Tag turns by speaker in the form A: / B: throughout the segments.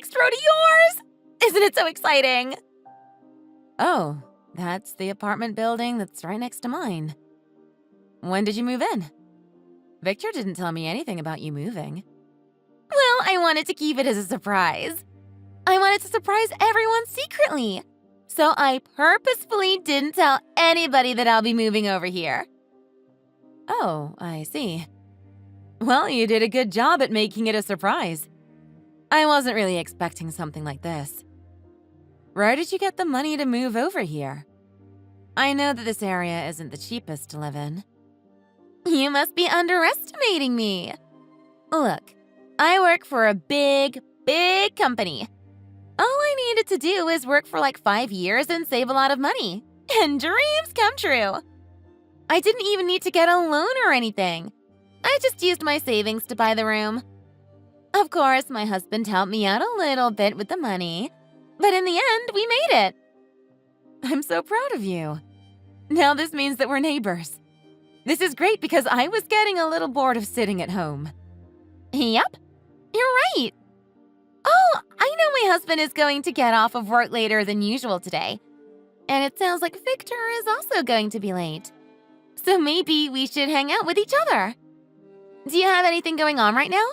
A: next row to yours! Isn't it so exciting?
B: Oh, that's the apartment building that's right next to mine. When did you move in? Victor didn't tell me anything about you moving.
A: Well, I wanted to keep it as a surprise. I wanted to surprise everyone secretly. So I purposefully didn't tell anybody that I'll be moving over here.
B: Oh, I see. Well, you did a good job at making it a surprise. I wasn't really expecting something like this. Where did you get the money to move over here? I know that this area isn't the cheapest to live in.
A: You must be underestimating me. Look, I work for a big company. All I needed to do is work for like 5 years and save a lot of money. And dreams come true. I didn't even need to get a loan or anything. I just used my savings to buy the room. Of course, my husband helped me out a little bit with the money, but in the end, we made it.
B: I'm so proud of you. Now this means that we're neighbors. This is great because I was getting a little bored of sitting at home.
A: Yep, you're right. Oh, I know my husband is going to get off of work later than usual today. And it sounds like Victor is also going to be late. So maybe we should hang out with each other. Do you have anything going on right now?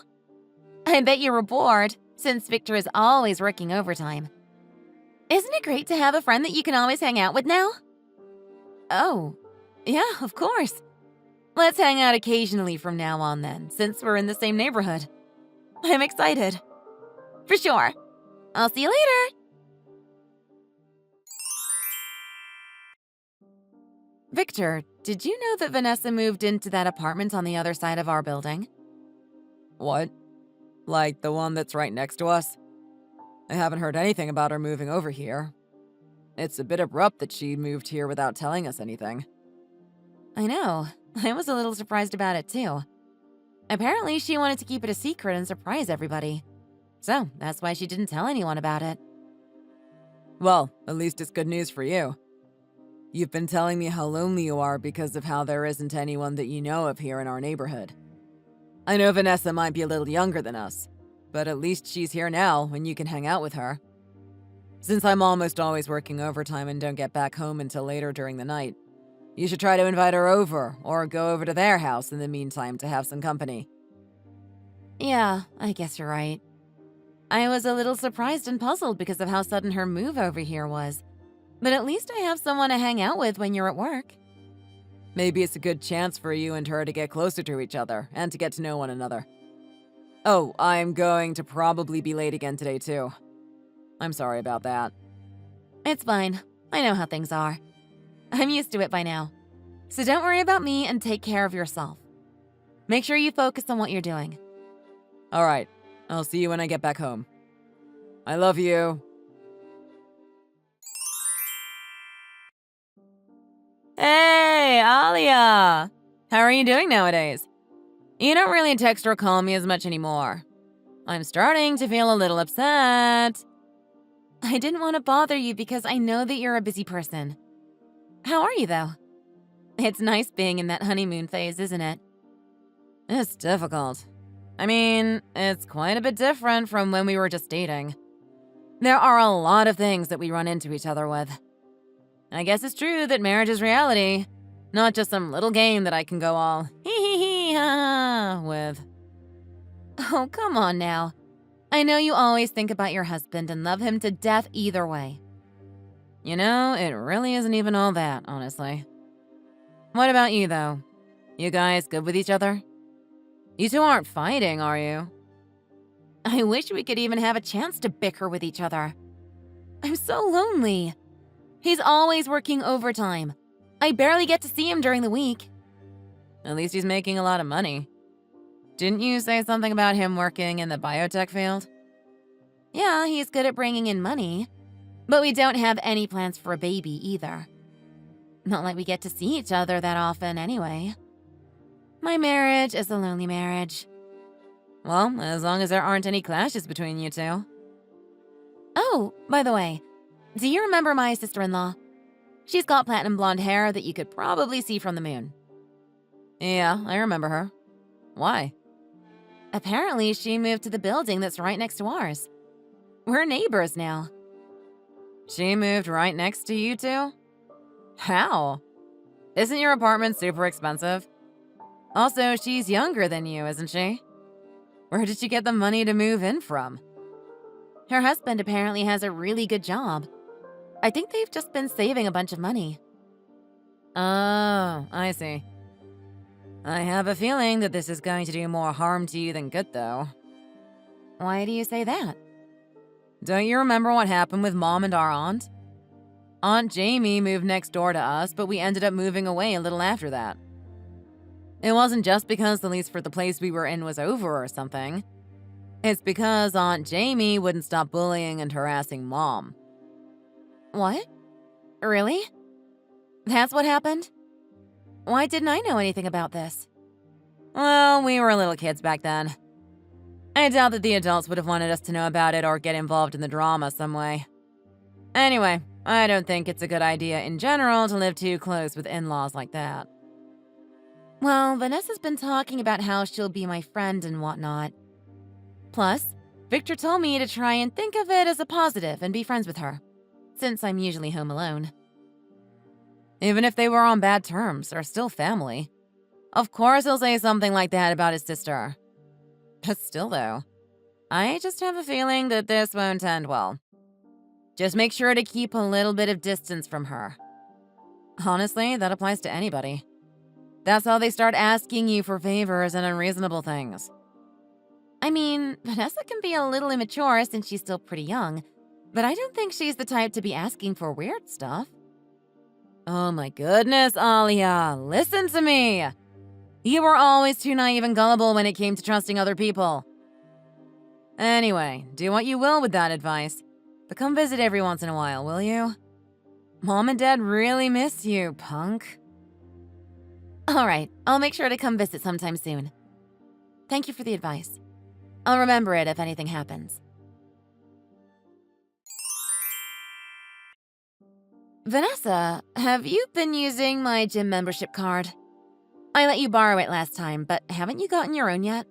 A: I bet you were bored, since Victor is always working overtime. Isn't it great to have a friend that you can always hang out with now?
B: Oh, yeah, of course. Let's hang out occasionally from now on then, since we're in the same neighborhood. I'm excited.
A: For sure. I'll see you later.
B: Victor, did you know that Vanessa moved into that apartment on the other side of our building?
C: What? Like the one that's right next to us? I haven't heard anything about her moving over here. It's a bit abrupt that she moved here without telling us anything.
B: I know. I was a little surprised about it too. Apparently, she wanted to keep it a secret and surprise everybody. So, that's why she didn't tell anyone about it.
C: Well, at least it's good news for you. You've been telling me how lonely you are because of how there isn't anyone that you know of here in our neighborhood. I know Vanessa might be a little younger than us, but at least she's here now and you can hang out with her. Since I'm almost always working overtime and don't get back home until later during the night, you should try to invite her over or go over to their house in the meantime to have some company.
B: Yeah, I guess you're right. I was a little surprised and puzzled because of how sudden her move over here was. But at least I have someone to hang out with when you're at work.
C: Maybe it's a good chance for you and her to get closer to each other and to get to know one another. Oh, I'm going to probably be late again today too. I'm sorry about that.
B: It's fine. I know how things are. I'm used to it by now. So don't worry about me and take care of yourself. Make sure you focus on what you're doing.
C: All right. I'll see you when I get back home. I love you.
B: Hey, Alia! How are you doing nowadays? You don't really text or call me as much anymore. I'm starting to feel a little upset. I didn't want to bother you because I know that you're a busy person. How are you, though? It's nice being in that honeymoon phase, isn't it?
C: It's difficult. I mean, it's quite a bit different from when we were just dating.
B: There are a lot of things that we run into each other with. I guess it's true that marriage is reality, not just some little game that I can go all hee-hee-hee-ha with. Oh, come on now. I know you always think about your husband and love him to death either way. You know, it really isn't even all that, honestly. What about you, though? You guys good with each other? You two aren't fighting, are you? I wish we could even have a chance to bicker with each other. I'm so lonely. He's always working overtime. I barely get to see him during the week. At least he's making a lot of money. Didn't you say something about him working in the biotech field? Yeah, he's good at bringing in money. But we don't have any plans for a baby either. Not like we get to see each other that often anyway. My marriage is a lonely marriage. Well, as long as there aren't any clashes between you two. Oh, by the way, do you remember my sister-in-law? She's got platinum blonde hair that you could probably see from the moon. Yeah, I remember her. Why? Apparently, she moved to the building that's right next to ours. We're neighbors now. She moved right next to you two? How? Isn't your apartment super expensive? Also, she's younger than you, isn't she? Where did she get the money to move in from?
A: Her husband apparently has a really good job. I think they've just been saving a bunch of money.
B: Oh, I see. I have a feeling that this is going to do more harm to you than good, though.
A: Why do you say that?
B: Don't you remember what happened with Mom and our aunt? Aunt Jamie moved next door to us, but we ended up moving away a little after that. It wasn't just because the lease for the place we were in was over or something. It's because Aunt Jamie wouldn't stop bullying and harassing Mom.
A: What? Really? That's what happened? Why didn't I know anything about this?
B: Well, we were little kids back then. I doubt that the adults would have wanted us to know about it or get involved in the drama some way. Anyway, I don't think it's a good idea in general to live too close with in-laws like that.
A: Well, Vanessa's been talking about how she'll be my friend and whatnot. Plus, Victor told me to try and think of it as a positive and be friends with her, since I'm usually home alone.
B: Even if they were on bad terms, they're still family. Of course he'll say something like that about his sister. But still though, I just have a feeling that this won't end well. Just make sure to keep a little bit of distance from her. Honestly, that applies to anybody. That's how they start asking you for favors and unreasonable things.
A: I mean, Vanessa can be a little immature since she's still pretty young, but I don't think she's the type to be asking for weird stuff.
B: Oh my goodness, Alia, listen to me! You were always too naive and gullible when it came to trusting other people. Anyway, do what you will with that advice, but come visit every once in a while, will you? Mom and Dad really miss you, punk.
A: All right, I'll make sure to come visit sometime soon. Thank you for the advice. I'll remember it if anything happens. Vanessa, have you been using my gym membership card? I let you borrow it last time, but haven't you gotten your own yet?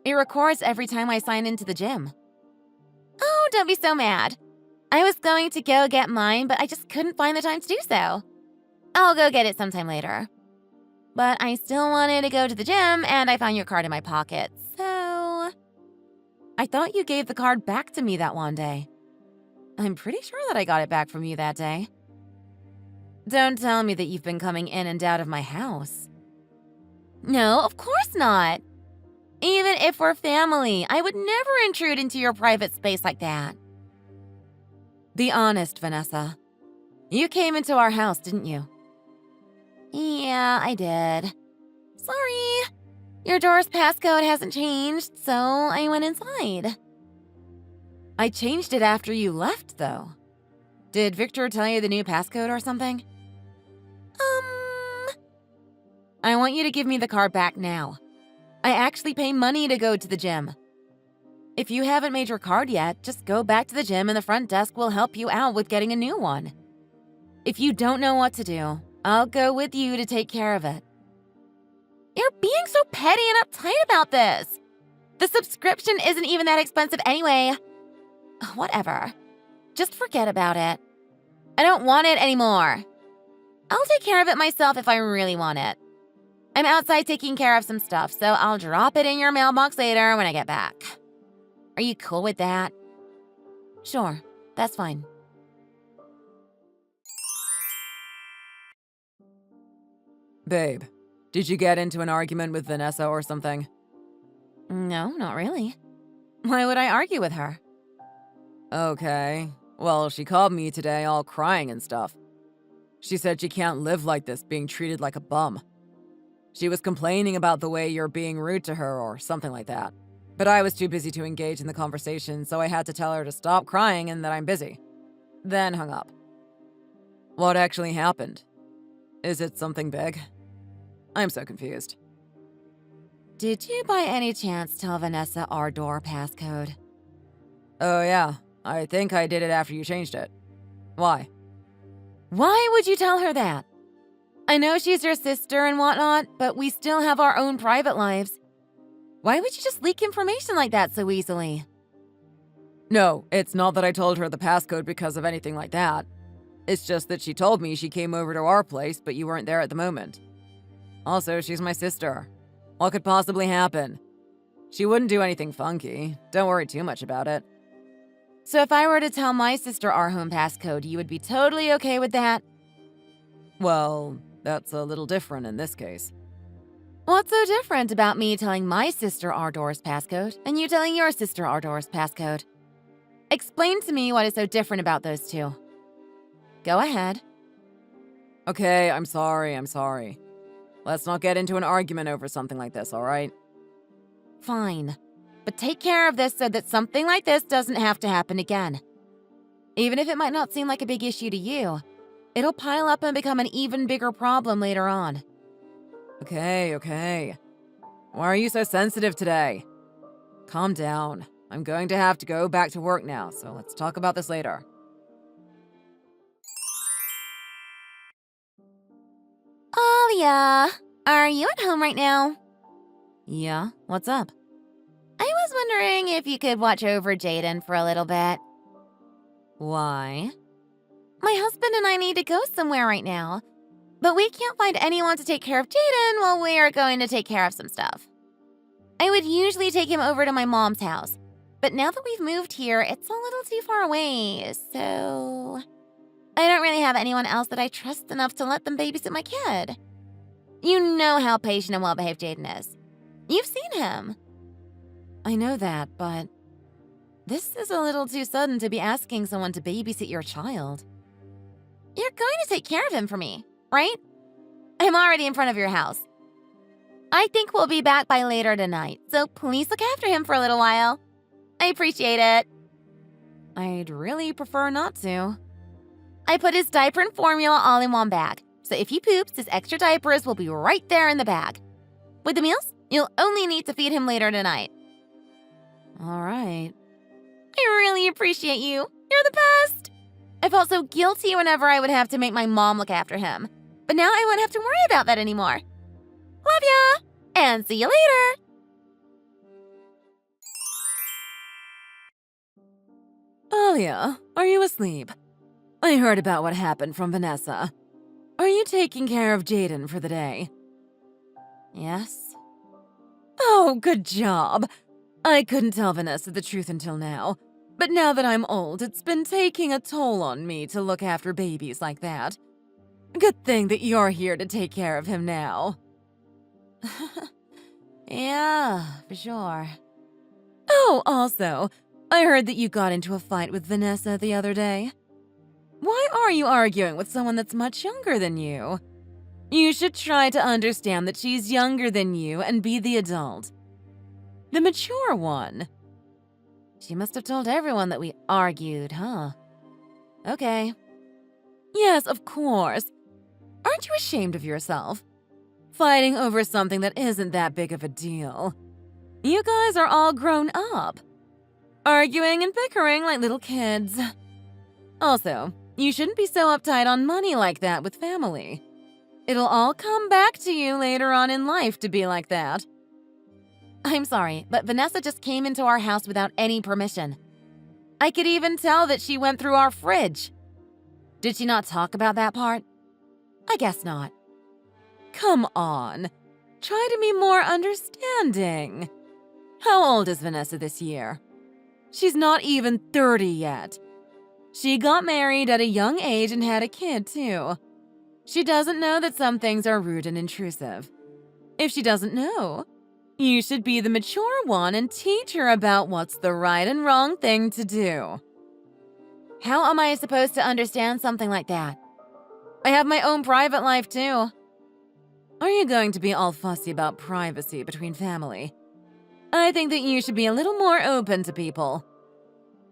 A: It records every time I sign into the gym. Oh, don't be so mad. I was going to go get mine, but I just couldn't find the time to do so. I'll go get it sometime later. But I still wanted to go to the gym, and I found your card in my pocket, so...
B: I thought you gave the card back to me that one day. I'm pretty sure that I got it back from you that day. Don't tell me that you've been coming in and out of my house.
A: No, of course not. Even if we're family, I would never intrude into your private space like that.
B: Be honest, Vanessa. You came into our house, didn't you?
A: Yeah, I did. Sorry. Your door's passcode hasn't changed, so I went inside.
B: I changed it after you left, though. Did Victor tell you the new passcode or something? I want you to give me the card back now. I actually pay money to go to the gym. If you haven't made your card yet, just go back to the gym and the front desk will help you out with getting a new one. If you don't know what to do, I'll go with you to take care of it.
A: You're being so petty and uptight about this. The subscription isn't even that expensive anyway. Whatever. Just forget about it. I don't want it anymore. I'll take care of it myself if I really want it. I'm outside taking care of some stuff, so I'll drop it in your mailbox later when I get back. Are you cool with that?
B: Sure, that's fine. Babe, did you get into an argument with Vanessa or something?
A: No, not really.
B: Why would I argue with her? Okay, well, she called me today all crying and stuff. She said she can't live like this, being treated like a bum. She was complaining about the way you're being rude to her or something like that. But I was too busy to engage in the conversation, so I had to tell her to stop crying and that I'm busy. Then hung up. What actually happened? Is it something big? I'm so confused.
A: Did you by any chance tell Vanessa our door passcode?
B: Oh yeah, I think I did it after you changed it. Why?
A: Why would you tell her that? I know she's your sister and whatnot, but we still have our own private lives. Why would you just leak information like that so easily?
C: No, it's not that I told her the passcode because of anything like that. It's just that she told me she came over to our place, but you weren't there at the moment. Also, she's my sister. What could possibly happen? She wouldn't do anything funky. Don't worry too much about it.
A: So if I were to tell my sister our home passcode, you would be totally okay with that?
C: Well, that's a little different in this case.
A: What's so different about me telling my sister our door's passcode and you telling your sister our door's passcode? Explain to me what is so different about those two. Go ahead.
C: Okay, I'm sorry. Let's not get into an argument over something like this, all right?
A: Fine. But take care of this so that something like this doesn't have to happen again. Even if it might not seem like a big issue to you, it'll pile up and become an even bigger problem later on.
C: Okay. Why are you so sensitive today? Calm down. I'm going to have to go back to work now, so let's talk about this later.
A: Alia, are you at home right now?
B: Yeah, what's up?
A: I was wondering if you could watch over Jaden for a little bit.
B: Why?
A: My husband and I need to go somewhere right now, but we can't find anyone to take care of Jaden while we are going to take care of some stuff. I would usually take him over to my mom's house, but now that we've moved here, it's a little too far away, so I don't really have anyone else that I trust enough to let them babysit my kid. You know how patient and well-behaved Jaden is. You've seen him.
B: I know that, but this is a little too sudden to be asking someone to babysit your child.
A: You're going to take care of him for me, right? I'm already in front of your house. I think we'll be back by later tonight, so please look after him for a little while. I appreciate it.
B: I'd really prefer not to.
A: I put his diaper and formula all in one bag, so if he poops, his extra diapers will be right there in the bag. With the meals, you'll only need to feed him later tonight.
B: All right.
A: I really appreciate you. You're the best. I felt so guilty whenever I would have to make my mom look after him, but now I won't have to worry about that anymore. Love ya, and see you later.
B: Alia, are you asleep? I heard about what happened from Vanessa. Are you taking care of Jaden for the day?
A: Yes.
B: Oh, good job. I couldn't tell Vanessa the truth until now, but now that I'm old, it's been taking a toll on me to look after babies like that. Good thing that you're here to take care of him now.
A: Yeah, for sure.
B: Oh, also, I heard that you got into a fight with Vanessa the other day. Why are you arguing with someone that's much younger than you? You should try to understand that she's younger than you and be the adult. The mature one.
A: She must have told everyone that we argued, huh? Okay.
B: Yes, of course. Aren't you ashamed of yourself? Fighting over something that isn't that big of a deal. You guys are all grown up. Arguing and bickering like little kids. Also, you shouldn't be so uptight on money like that with family. It'll all come back to you later on in life to be like that.
A: I'm sorry, but Vanessa just came into our house without any permission. I could even tell that she went through our fridge. Did she not talk about that part? I guess not.
B: Come on. Try to be more understanding. How old is Vanessa this year? She's not even 30 yet. She got married at a young age and had a kid, too. She doesn't know that some things are rude and intrusive. If she doesn't know, you should be the mature one and teach her about what's the right and wrong thing to do.
A: How am I supposed to understand something like that? I have my own private life, too.
B: Are you going to be all fussy about privacy between family? I think that you should be a little more open to people.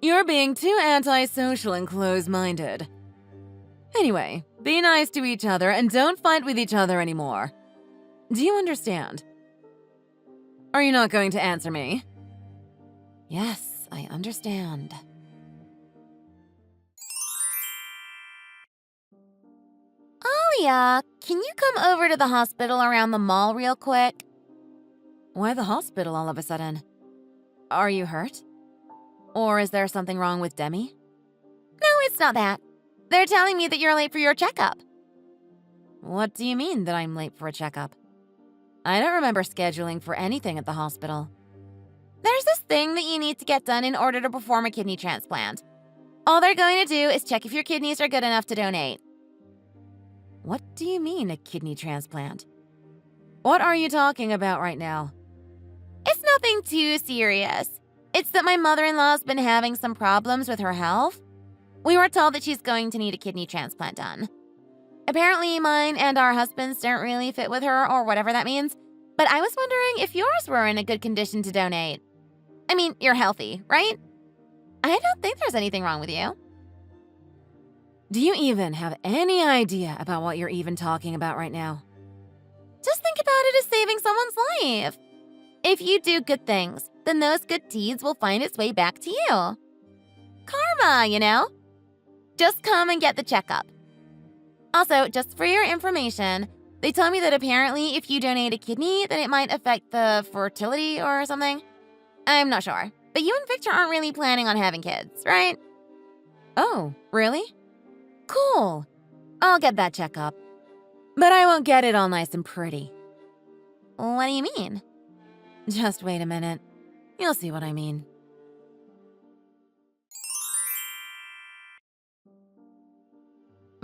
B: You're being too antisocial and close-minded. Anyway, be nice to each other and don't fight with each other anymore. Do you understand? Are you not going to answer me?
A: Yes, I understand. Alia, can you come over to the hospital around the mall real quick?
B: Why the hospital all of a sudden? Are you hurt?
A: Or is there something wrong with Demi? No, it's not that. They're telling me that you're late for your checkup.
B: What do you mean that I'm late for a checkup? I don't remember scheduling for anything at the hospital.
A: There's this thing that you need to get done in order to perform a kidney transplant. All they're going to do is check if your kidneys are good enough to donate.
B: What do you mean, a kidney transplant? What are you talking about right now?
A: It's nothing too serious. It's that my mother-in-law's been having some problems with her health. We were told that she's going to need a kidney transplant done. Apparently, mine and our husbands don't really fit with her, or whatever that means. But I was wondering if yours were in a good condition to donate. I mean, you're healthy, right? I don't think there's anything wrong with you.
B: Do you even have any idea about what you're even talking about right now?
A: Just think about it as saving someone's life. If you do good things, then those good deeds will find its way back to you. Karma, you know? Just come and get the checkup. Also, just for your information, they told me that apparently if you donate a kidney, then it might affect the fertility or something. I'm not sure, but you and Victor aren't really planning on having kids, right?
B: Oh, really? Cool. I'll get that checkup.
A: But I won't get it all nice and pretty. What do you mean?
B: Just wait a minute. You'll see what I mean.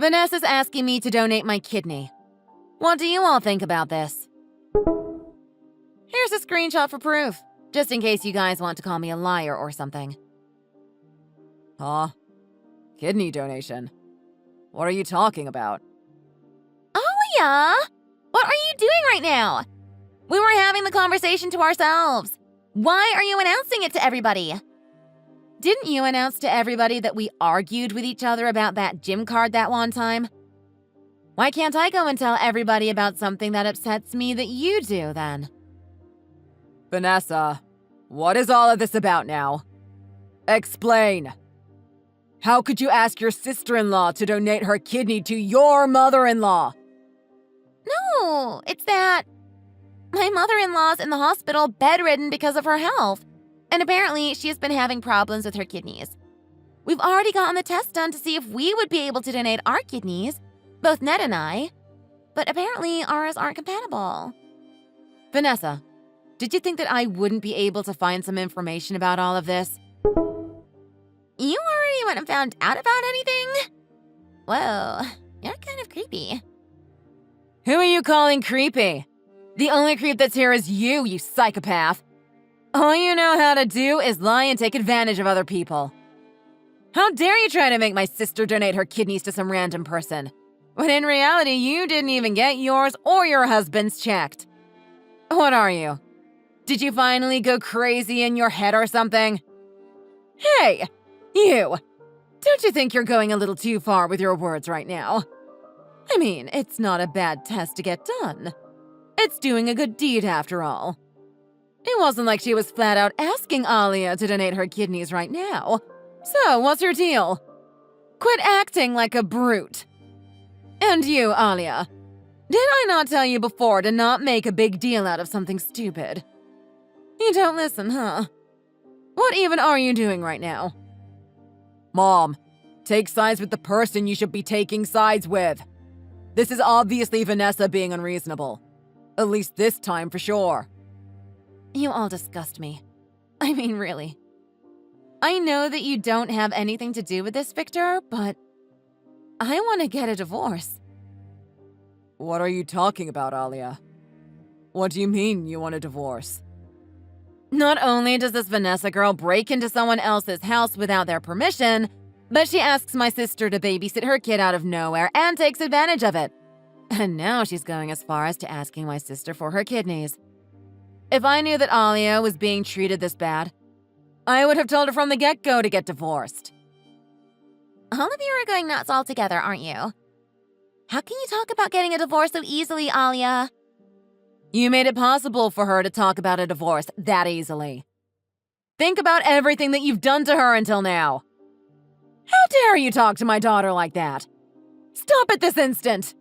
B: Vanessa's asking me to donate my kidney. What do you all think about this? Here's a screenshot for proof, just in case you guys want to call me a liar or something.
C: Huh? Kidney donation? What are you talking about?
A: Alia! What are you doing right now? We were having the conversation to ourselves. Why are you announcing it to everybody?
B: Didn't you announce to everybody that we argued with each other about that gym card that one time? Why can't I go and tell everybody about something that upsets me that you do, then?
C: Vanessa, what is all of this about now? Explain. How could you ask your sister-in-law to donate her kidney to your mother-in-law?
A: No, it's that my mother-in-law's in the hospital bedridden because of her health. And apparently, she has been having problems with her kidneys. We've already gotten the test done to see if we would be able to donate our kidneys, both Ned and I, but apparently ours aren't compatible.
B: Vanessa, did you think that I wouldn't be able to find some information about all of this?
A: You already went and found out about anything? Whoa, you're kind of creepy.
B: Who are you calling creepy? The only creep that's here is you psychopath. All you know how to do is lie and take advantage of other people. How dare you try to make my sister donate her kidneys to some random person, when in reality you didn't even get yours or your husband's checked. What are you? Did you finally go crazy in your head or something? Hey, you! Don't you think you're going a little too far with your words right now? I mean, it's not a bad test to get done. It's doing a good deed after all. It wasn't like she was flat out asking Alia to donate her kidneys right now. So, what's your deal? Quit acting like a brute. And you, Alia, did I not tell you before to not make a big deal out of something stupid? You don't listen, huh? What even are you doing right now?
C: Mom, take sides with the person you should be taking sides with. This is obviously Vanessa being unreasonable. At least this time for sure.
B: You all disgust me. I mean, really. I know that you don't have anything to do with this, Victor, but I want to get a divorce.
C: What are you talking about, Alia? What do you mean you want a divorce?
B: Not only does this Vanessa girl break into someone else's house without their permission, but she asks my sister to babysit her kid out of nowhere and takes advantage of it. And now she's going as far as to asking my sister for her kidneys. If I knew that Alia was being treated this bad, I would have told her from the get-go to get divorced.
A: All of you are going nuts all together, aren't you? How can you talk about getting a divorce so easily, Alia?
B: You made it possible for her to talk about a divorce that easily. Think about everything that you've done to her until now. How dare you talk to my daughter like that? Stop it this instant!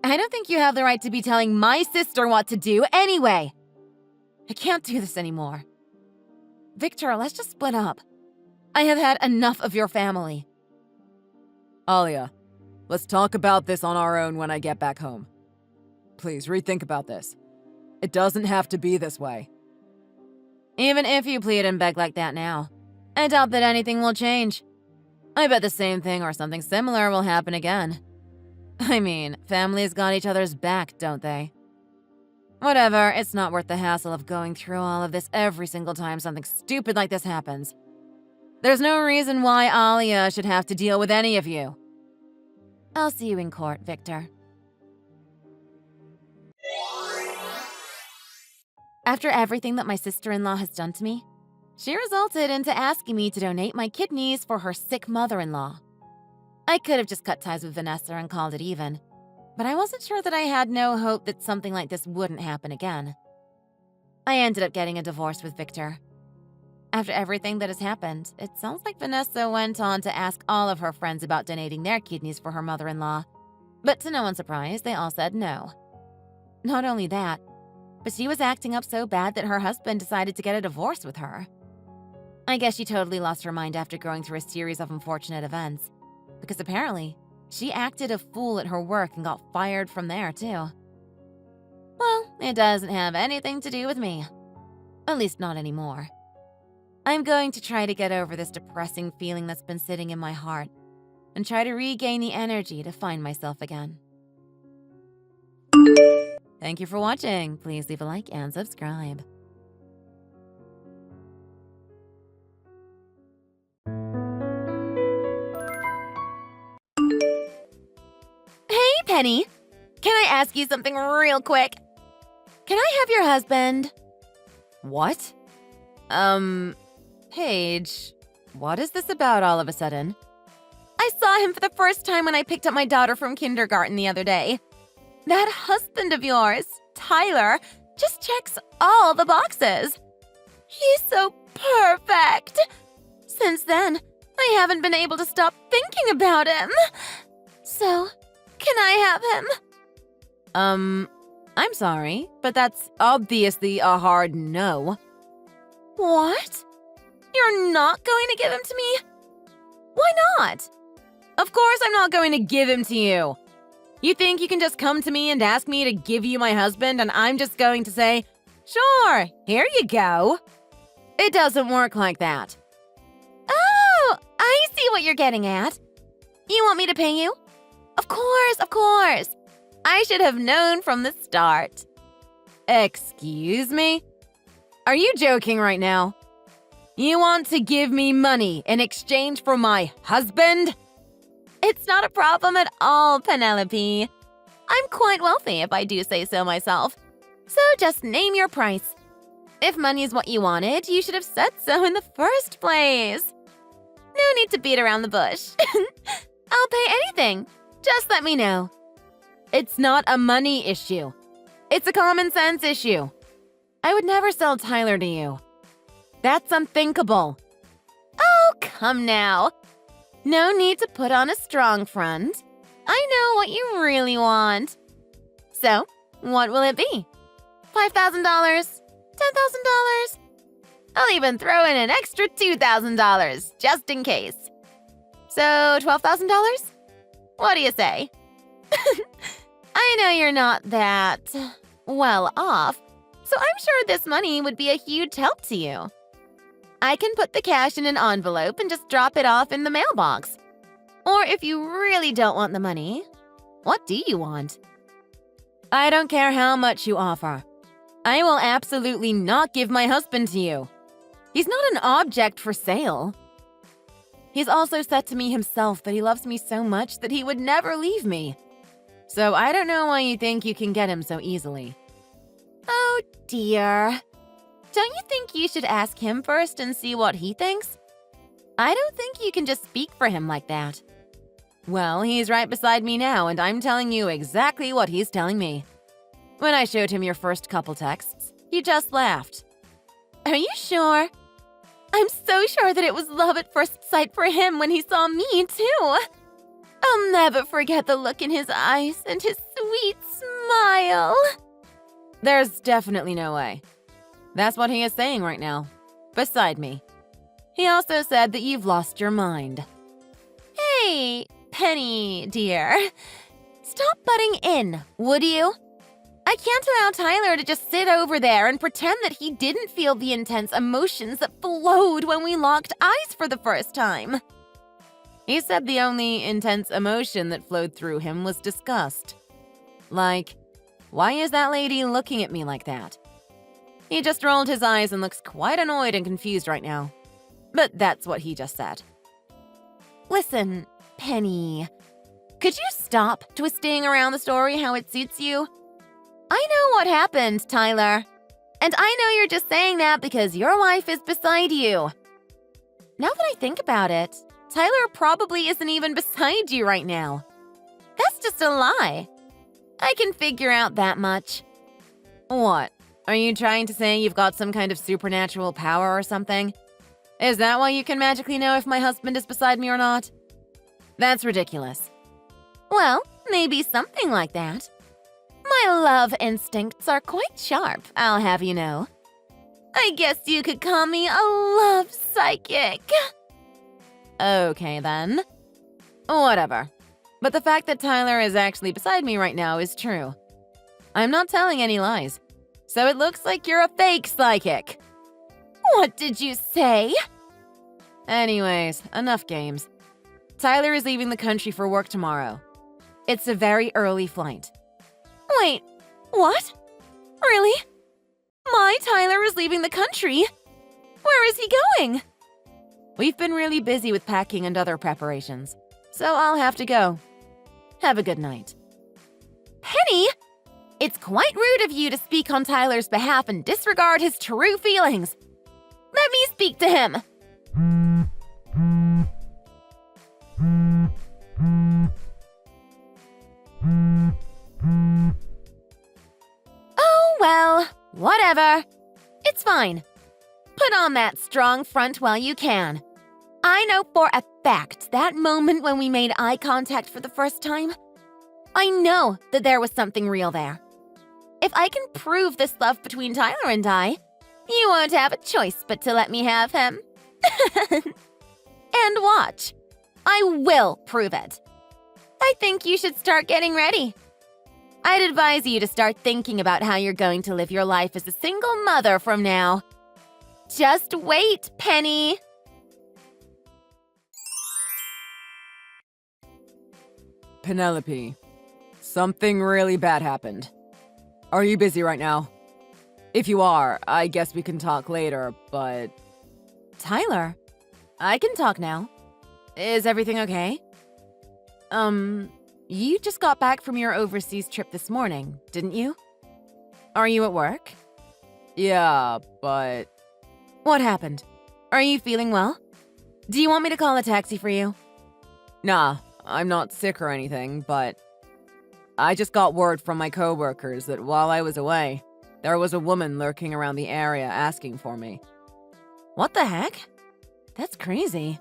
B: I don't think you have the right to be telling my sister what to do anyway. I can't do this anymore. Victor, let's just split up.
A: I have had enough of your family.
C: Alia, let's talk about this on our own when I get back home. Please rethink about this. It doesn't have to be this way.
B: Even if you plead and beg like that now, I doubt that anything will change. I bet the same thing or something similar will happen again. I mean, families got each other's back, don't they? Whatever, it's not worth the hassle of going through all of this every single time something stupid like this happens. There's no reason why Alia should have to deal with any of you. I'll see you in court, Victor.
A: After everything that my sister-in-law has done to me, she resulted into asking me to donate my kidneys for her sick mother-in-law. I could have just cut ties with Vanessa and called it even, but I wasn't sure that I had no hope that something like this wouldn't happen again. I ended up getting a divorce with Victor. After everything that has happened, it sounds like Vanessa went on to ask all of her friends about donating their kidneys for her mother-in-law, but to no one's surprise, they all said no. Not only that, but she was acting up so bad that her husband decided to get a divorce with her. I guess she totally lost her mind after going through a series of unfortunate events, because apparently, she acted a fool at her work and got fired from there too. Well, it doesn't have anything to do with me. At least not anymore. I'm going to try to get over this depressing feeling that's been sitting in my heart and try to regain the energy to find myself again.
B: Thank you for watching. Please leave a like and subscribe.
A: Hey, Penny! Can I ask you something real quick? Can I have your husband?
B: What? Paige, what is this about all of a sudden?
A: I saw him for the first time when I picked up my daughter from kindergarten the other day. That husband of yours, Tyler, just checks all the boxes. He's so perfect. Since then, I haven't been able to stop thinking about him. So, can I have him?
B: I'm sorry, but that's obviously a hard no.
A: What? You're not going to give him to me? Why not?
B: Of course I'm not going to give him to you. You think you can just come to me and ask me to give you my husband and I'm just going to say, sure, here you go? It doesn't work like that.
A: Oh, I see what you're getting at. You want me to pay you? Of course, of course. I should have known from the start.
B: Excuse me? Are you joking right now? You want to give me money in exchange for my husband?
A: It's not a problem at all, Penelope. I'm quite wealthy if I do say so myself. So just name your price. If money is what you wanted, you should have said so in the first place. No need to beat around the bush. I'll pay anything. Just let me know.
B: It's not a money issue. It's a common sense issue. I would never sell Tyler to you. That's unthinkable.
A: Oh, come now. No need to put on a strong front. I know what you really want. So, what will it be? $5,000? $10,000? I'll even throw in an extra $2,000, just in case. So, $12,000? What do you say? I know you're not that well off, so I'm sure this money would be a huge help to you. I can put the cash in an envelope and just drop it off in the mailbox. Or if you really don't want the money, what do you want?
B: I don't care how much you offer. I will absolutely not give my husband to you. He's not an object for sale. He's also said to me himself that he loves me so much that he would never leave me. So I don't know why you think you can get him so easily.
A: Oh dear. Don't you think you should ask him first and see what he thinks? I don't think you can just speak for him like that.
B: Well, he's right beside me now, and I'm telling you exactly what he's telling me. When I showed him your first couple texts, he just laughed.
A: Are you sure? I'm so sure that it was love at first sight for him when he saw me, too. I'll never forget the look in his eyes and his sweet smile.
B: There's definitely no way. That's what he is saying right now, beside me.
A: He also said that you've lost your mind. Hey, Penny, dear. Stop butting in, would you? I can't allow Tyler to just sit over there and pretend that he didn't feel the intense emotions that flowed when we locked eyes for the first time. He said the only intense emotion that flowed through him was disgust. Like, why is that lady looking at me like that? He just rolled his eyes and looks quite annoyed and confused right now. But that's what he just said. Listen, Penny, could you stop twisting around the story how it suits you? I know what happened, Tyler. And I know you're just saying that because your wife is beside you. Now that I think about it, Tyler probably isn't even beside you right now. That's just a lie. I can figure out that much. What? Are you trying to say you've got some kind of supernatural power or something? Is that why you can magically know if my husband is beside me or not? That's ridiculous. Well, maybe something like that. My love instincts are quite sharp, I'll have you know. I guess you could call me a love psychic. Okay, then. Whatever. But the fact that Tyler is actually beside me right now is true. I'm not telling any lies. So it looks like you're a fake psychic. What did you say? Anyways, enough games. Tyler is leaving the country for work tomorrow. It's a very early flight. Wait, what? Really? My Tyler is leaving the country? Where is he going? We've been really busy with packing and other preparations, so I'll have to go. Have a good night. Penny! It's quite rude of you to speak on Tyler's behalf and disregard his true feelings. Let me speak to him. Oh, well, whatever. It's fine. Put on that strong front while you can. I know for a fact that moment when we made eye contact for the first time, I know that there was something real there. If I can prove this love between Tyler and I, you won't have a choice but to let me have him. And watch. I will prove it. I think you should start getting ready. I'd advise you to start thinking about how you're going to live your life as a single mother from now. Just wait, Penny.
C: Penelope, something really bad happened. Are you busy right now? If you are, I guess we can talk later, but...
A: Tyler, I can talk now. Is everything okay? You just got back from your overseas trip this morning, didn't you? Are you at work?
C: Yeah, but...
A: What happened? Are you feeling well? Do you want me to call a taxi for you?
C: Nah, I'm not sick or anything, but... I just got word from my coworkers that while I was away, there was a woman lurking around the area asking for me.
A: What the heck? That's crazy.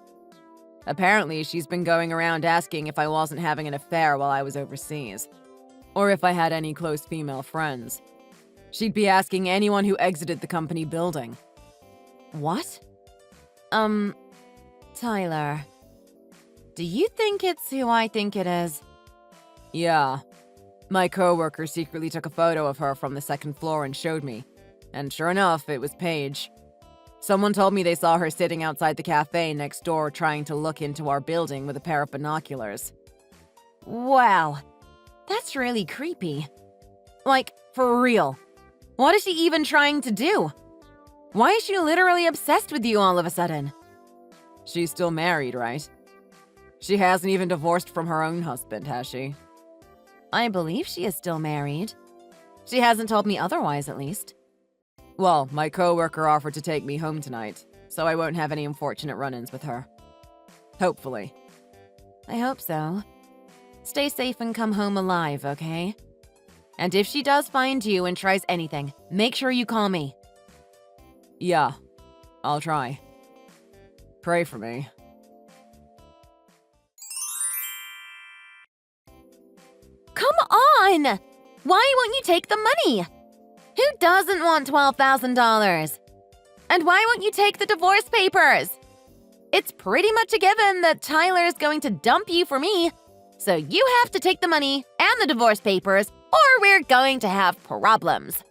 C: Apparently, she's been going around asking if I wasn't having an affair while I was overseas, or if I had any close female friends. She'd be asking anyone who exited the company building.
A: What? Tyler, do you think it's who I think it is?
C: Yeah. My coworker secretly took a photo of her from the second floor and showed me. And sure enough, it was Paige. Someone told me they saw her sitting outside the cafe next door trying to look into our building with a pair of binoculars.
A: Wow, that's really creepy. Like, for real. What is she even trying to do? Why is she literally obsessed with you all of a sudden?
C: She's still married, right? She hasn't even divorced from her own husband, has she?
A: I believe she is still married. She hasn't told me otherwise, at least.
C: Well, my coworker offered to take me home tonight, so I won't have any unfortunate run-ins with her. Hopefully.
A: I hope so. Stay safe and come home alive, okay? And if she does find you and tries anything, make sure you call me.
C: Yeah, I'll try. Pray for me.
A: Come on! Why won't you take the money? Who doesn't want $12,000? And why won't you take the divorce papers? It's pretty much a given that Tyler's going to dump you for me. So you have to take the money and the divorce papers, or we're going to have problems.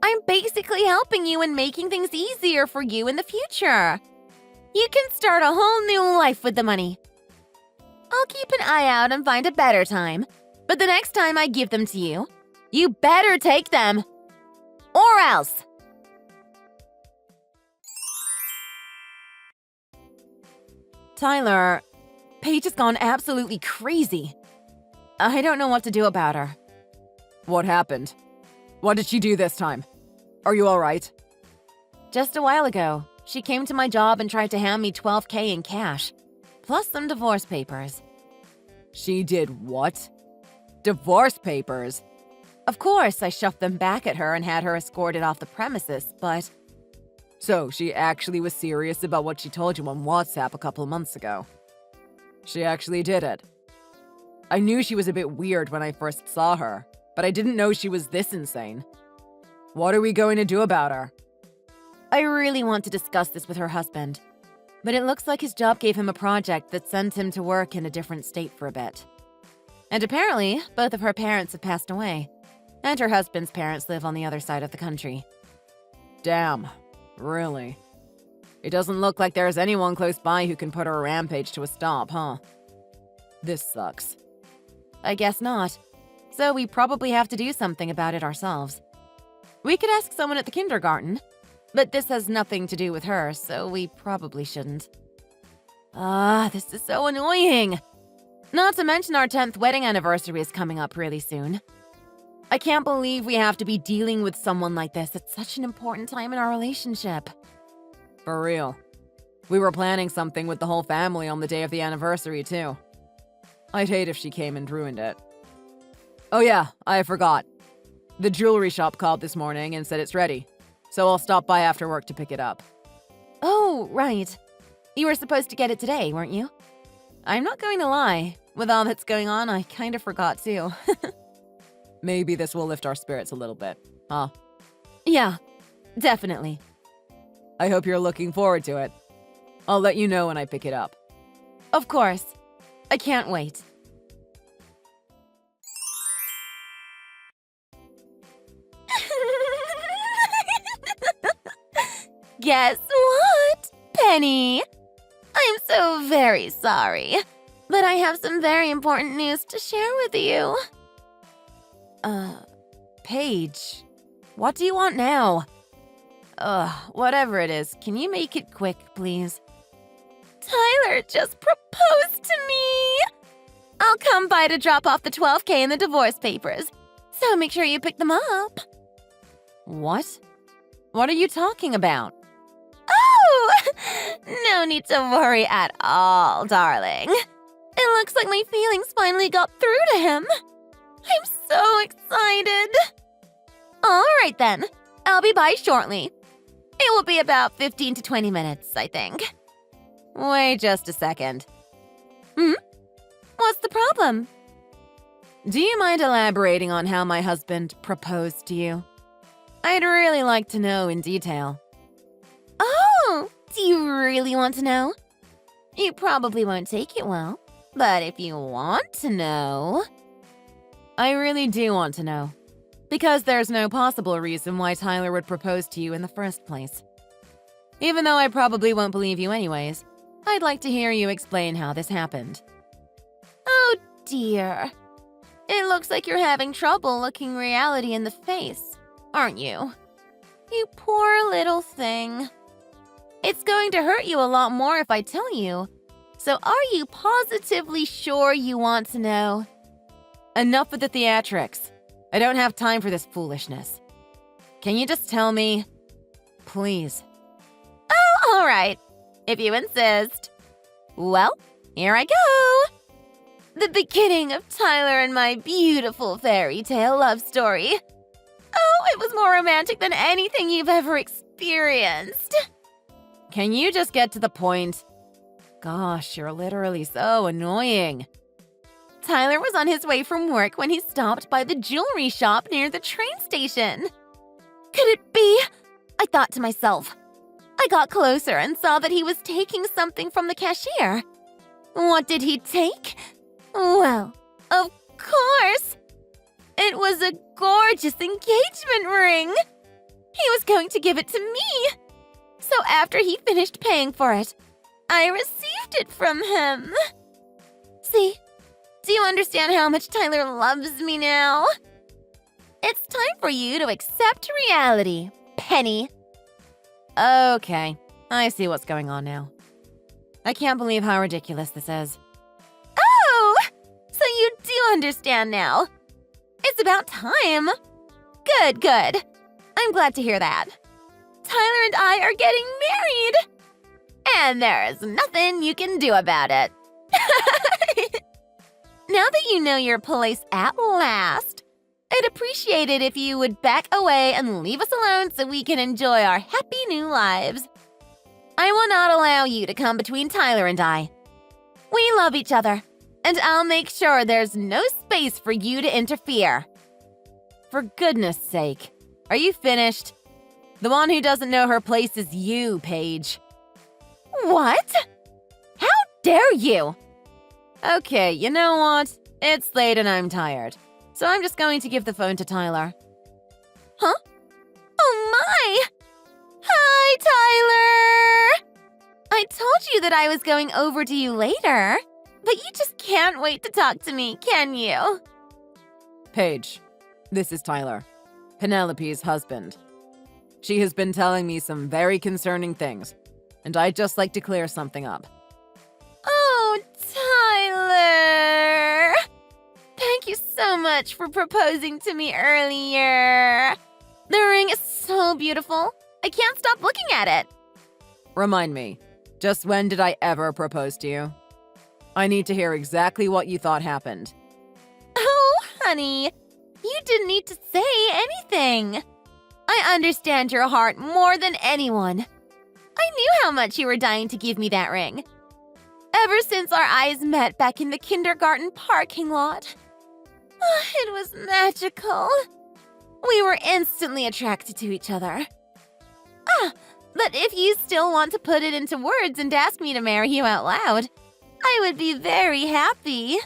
A: I'm basically helping you and making things easier for you in the future. You can start a whole new life with the money. I'll keep an eye out and find a better time. But the next time I give them to you, you better take them. Or else.
B: Tyler, Paige has gone absolutely crazy. I don't know what to do about her.
C: What happened? What did she do this time? Are you all right?
B: Just a while ago, she came to my job and tried to hand me $12,000 in cash, plus some divorce papers.
C: She did what? Divorce papers?
B: Of course, I shoved them back at her and had her escorted off the premises, but…
C: So she actually was serious about what she told you on WhatsApp a couple months ago. She actually did it. I knew she was a bit weird when I first saw her, but I didn't know she was this insane. What are we going to do about her?
B: I really want to discuss this with her husband, but it looks like his job gave him a project that sent him to work in a different state for a bit. And apparently, both of her parents have passed away, and her husband's parents live on the other side of the country.
C: Damn, really? It doesn't look like there's anyone close by who can put her rampage to a stop, huh? This sucks.
B: I guess not. So we probably have to do something about it ourselves. We could ask someone at the kindergarten, but this has nothing to do with her, so we probably shouldn't. This is so annoying! Not to mention our 10th wedding anniversary is coming up really soon. I can't believe we have to be dealing with someone like this at such an important time in our relationship.
C: For real. We were planning something with the whole family on the day of the anniversary, too. I'd hate if she came and ruined it. Oh yeah, I forgot. The jewelry shop called this morning and said it's ready, so I'll stop by after work to pick it up.
B: Oh, right. You were supposed to get it today, weren't you? I'm not going to lie. With all that's going on, I kind of forgot too.
C: Maybe this will lift our spirits a little bit, huh?
B: Yeah, definitely.
C: I hope you're looking forward to it. I'll let you know when I pick it up.
B: Of course. I can't wait. Guess what, Penny? I'm so very sorry, but I have some very important news to share with you.
C: Paige,
B: What do you want now? Whatever it is, can you make it quick, please? Tyler just proposed to me! I'll come by to drop off the $12,000 and the divorce papers, so make sure you pick them up.
C: What? What are you talking about?
A: Oh! No need to worry at all, darling. It looks like my feelings finally got through to him. I'm so excited. All right then, I'll be by shortly. It will be about 15 to 20 minutes, I think.
B: Wait just a second.
A: What's the problem?
B: Do you mind elaborating on how my husband proposed to you? I'd really like to know in detail.
A: Oh, do you really want to know? You probably won't take it well, but if you want to know…
B: I really do want to know. Because there's no possible reason why Tyler would propose to you in the first place. Even though I probably won't believe you anyways, I'd like to hear you explain how this happened.
A: Oh dear. It looks like you're having trouble looking reality in the face, aren't you? You poor little thing. It's going to hurt you a lot more if I tell you. So are you positively sure you want to know?
B: Enough with the theatrics. I don't have time for this foolishness. Can you just tell me? Please.
A: Oh, all right. If you insist. Well, here I go. The beginning of Tyler and my beautiful fairy tale love story. Oh, it was more romantic than anything you've ever experienced.
B: Can you just get to the point? Gosh, you're literally so annoying.
A: Tyler was on his way from work when he stopped by the jewelry shop near the train station. Could it be? I thought to myself, I got closer and saw that he was taking something from the cashier. What did he take? Well, of course! It was a gorgeous engagement ring! He was going to give it to me! So after he finished paying for it, I received it from him. See? Do you understand how much Tyler loves me now? It's time for you to accept reality, Penny.
B: Okay, I see what's going on now. I can't believe how ridiculous this is.
A: Oh! So you do understand now. It's about time. Good, good. I'm glad to hear that. Tyler and I are getting married. And there is nothing you can do about it. Now that you know your place at last, I'd appreciate it if you would back away and leave us alone so we can enjoy our happy new lives. I will not allow you to come between Tyler and I. We love each other, and I'll make sure there's no space for you to interfere.
B: For goodness sake, are you finished? The one who doesn't know her place is you, Paige.
A: What? How dare you?
B: Okay, you know what? It's late and I'm tired. So I'm just going to give the phone to Tyler.
A: Huh? Oh my! Hi, Tyler! I told you that I was going over to you later, but you just can't wait to talk to me, can you?
C: Paige, this is Tyler, Penelope's husband. She has been telling me some very concerning things, and I'd just like to clear something up.
A: Oh, Tyler! Thank you so much for proposing to me earlier. The ring is so beautiful. I can't stop looking at it.
C: Remind me, just when did I ever propose to you? I need to hear exactly what you thought happened.
A: Oh, honey, you didn't need to say anything. I understand your heart more than anyone. I knew how much you were dying to give me that ring. Ever since our eyes met back in the kindergarten parking lot. It was magical. We were instantly attracted to each other. But if you still want to put it into words and ask me to marry you out loud, I would be very happy.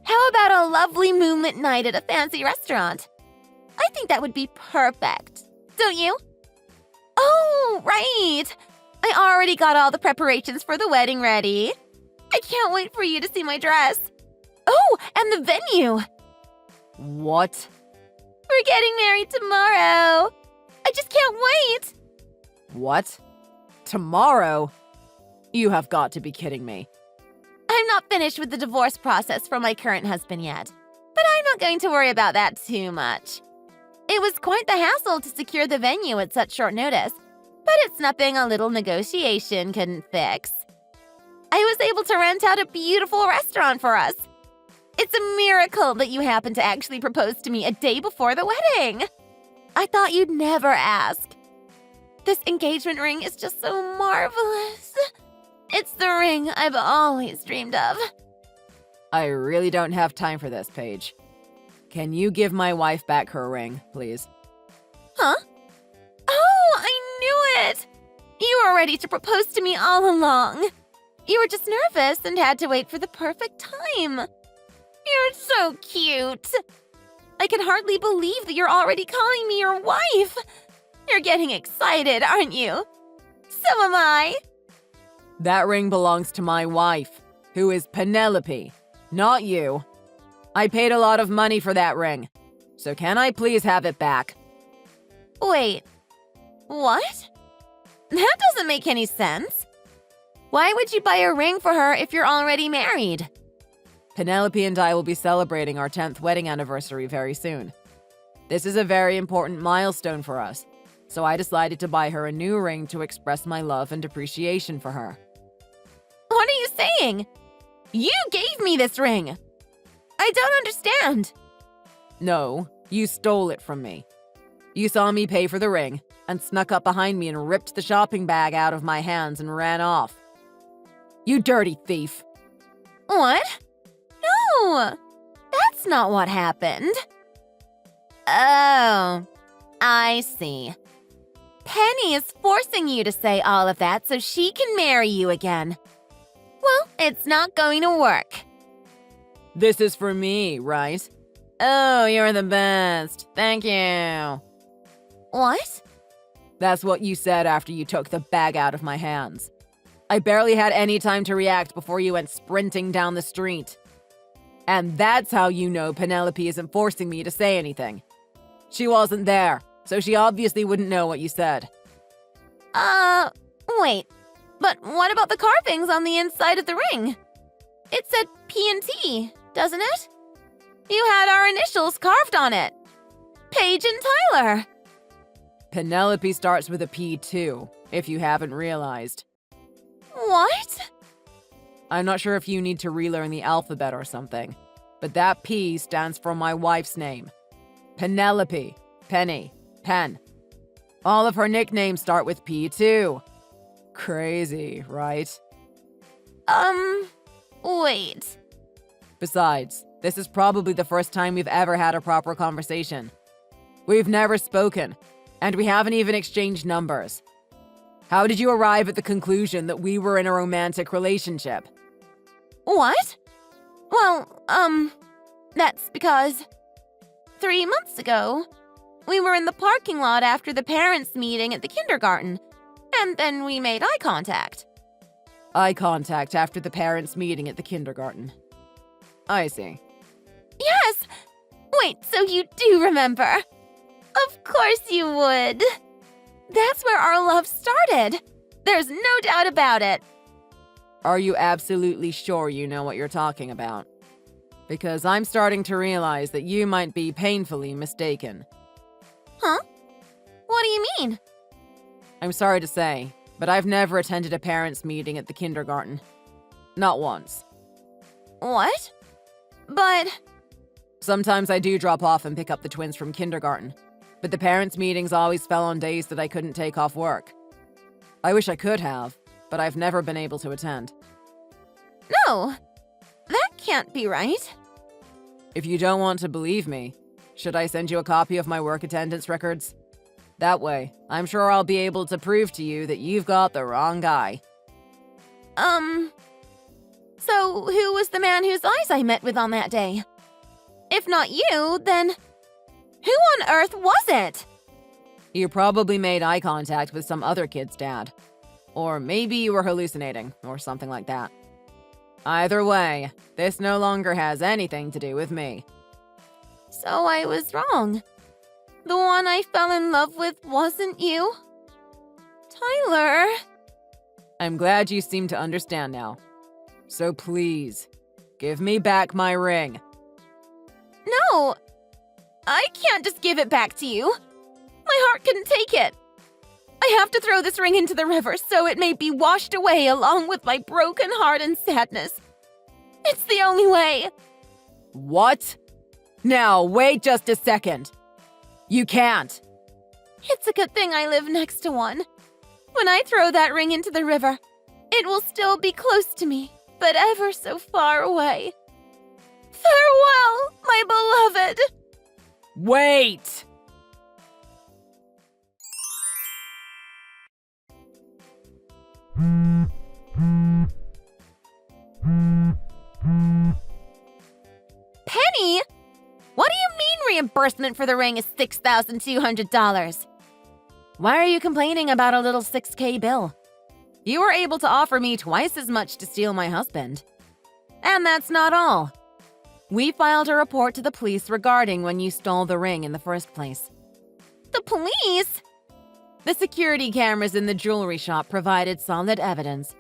A: How about a lovely moonlit night at a fancy restaurant? I think that would be perfect. Don't you? Oh, right. I already got all the preparations for the wedding ready. I can't wait for you to see my dress. Oh, and the venue.
C: What?
A: We're getting married tomorrow. I just can't wait.
C: What? Tomorrow? You have got to be kidding me.
A: I'm not finished with the divorce process for my current husband yet, but I'm not going to worry about that too much. It was quite the hassle to secure the venue at such short notice, but it's nothing a little negotiation couldn't fix. I was able to rent out a beautiful restaurant for us. It's a miracle that you happened to actually propose to me a day before the wedding. I thought you'd never ask. This engagement ring is just so marvelous. It's the ring I've always dreamed of.
C: I really don't have time for this, Paige. Can you give my wife back her ring, please?
A: Huh? Oh, I knew it! You were ready to propose to me all along. You were just nervous and had to wait for the perfect time. You're so cute. I can hardly believe that you're already calling me your wife. You're getting excited, aren't you? So am I.
C: That ring belongs to my wife, who is Penelope, not you. I paid a lot of money for that ring, so can I please have it back?
A: Wait, what? That doesn't make any sense. Why would you buy a ring for her if you're already married?
C: Penelope and I will be celebrating our 10th wedding anniversary very soon. This is a very important milestone for us, so I decided to buy her a new ring to express my love and appreciation for her.
A: What are you saying? You gave me this ring. I don't understand.
C: No, you stole it from me. You saw me pay for the ring and snuck up behind me and ripped the shopping bag out of my hands and ran off. You dirty thief.
A: What? No, that's not what happened. Oh, I see. Penny is forcing you to say all of that so she can marry you again. Well, it's not going to work.
C: This is for me, right?
B: Oh, you're the best. Thank you.
A: What?
C: That's what you said after you took the bag out of my hands. I barely had any time to react before you went sprinting down the street. And that's how you know Penelope isn't forcing me to say anything. She wasn't there, so she obviously wouldn't know what you said.
A: Wait. But what about the carvings on the inside of the ring? It said P&T, doesn't it? You had our initials carved on it. Paige and Tyler.
C: Penelope starts with a P too, if you haven't realized.
A: What?
C: I'm not sure if you need to relearn the alphabet or something, but that P stands for my wife's name. Penelope, Penny, Pen. All of her nicknames start with P too. Crazy, right?
A: Wait.
C: Besides, this is probably the first time we've ever had a proper conversation. We've never spoken, and we haven't even exchanged numbers. How did you arrive at the conclusion that we were in a romantic relationship?
A: What? Well, that's because 3 months ago, we were in the parking lot after the parents' meeting at the kindergarten, and then we made eye contact.
C: Eye contact after the parents' meeting at the kindergarten. I see.
A: Yes! Wait, so you do remember? Of course you would. That's where our love started. There's no doubt about it.
C: Are you absolutely sure you know what you're talking about? Because I'm starting to realize that you might be painfully mistaken.
A: Huh? What do you mean?
C: I'm sorry to say, but I've never attended a parents' meeting at the kindergarten. Not once.
A: What? But...
C: Sometimes I do drop off and pick up the twins from kindergarten, but the parents' meetings always fell on days that I couldn't take off work. I wish I could have, but I've never been able to attend.
A: No, that can't be right.
C: If you don't want to believe me, should I send you a copy of my work attendance records? That way, I'm sure I'll be able to prove to you that you've got the wrong guy.
A: So who was the man whose eyes I met with on that day? If not you, then who on earth was it?
C: You probably made eye contact with some other kid's dad. Or maybe you were hallucinating, or something like that. Either way, this no longer has anything to do with me.
A: So I was wrong. The one I fell in love with wasn't you? Tyler.
C: I'm glad you seem to understand now. So please, give me back my ring.
A: No, I can't just give it back to you. My heart couldn't take it. I have to throw this ring into the river so it may be washed away along with my broken heart and sadness. It's the only way.
C: What? Now, wait just a second. You can't.
A: It's a good thing I live next to one. When I throw that ring into the river, it will still be close to me, but ever so far away. Farewell, my beloved!
C: Wait!
A: Penny? What do you mean reimbursement for the ring is $6,200?
B: Why are you complaining about a little $6K bill? You were able to offer me twice as much to steal my husband. And that's not all. We filed a report to the police regarding when you stole the ring in the first place.
A: The police?
B: The security cameras in the jewelry shop provided solid evidence,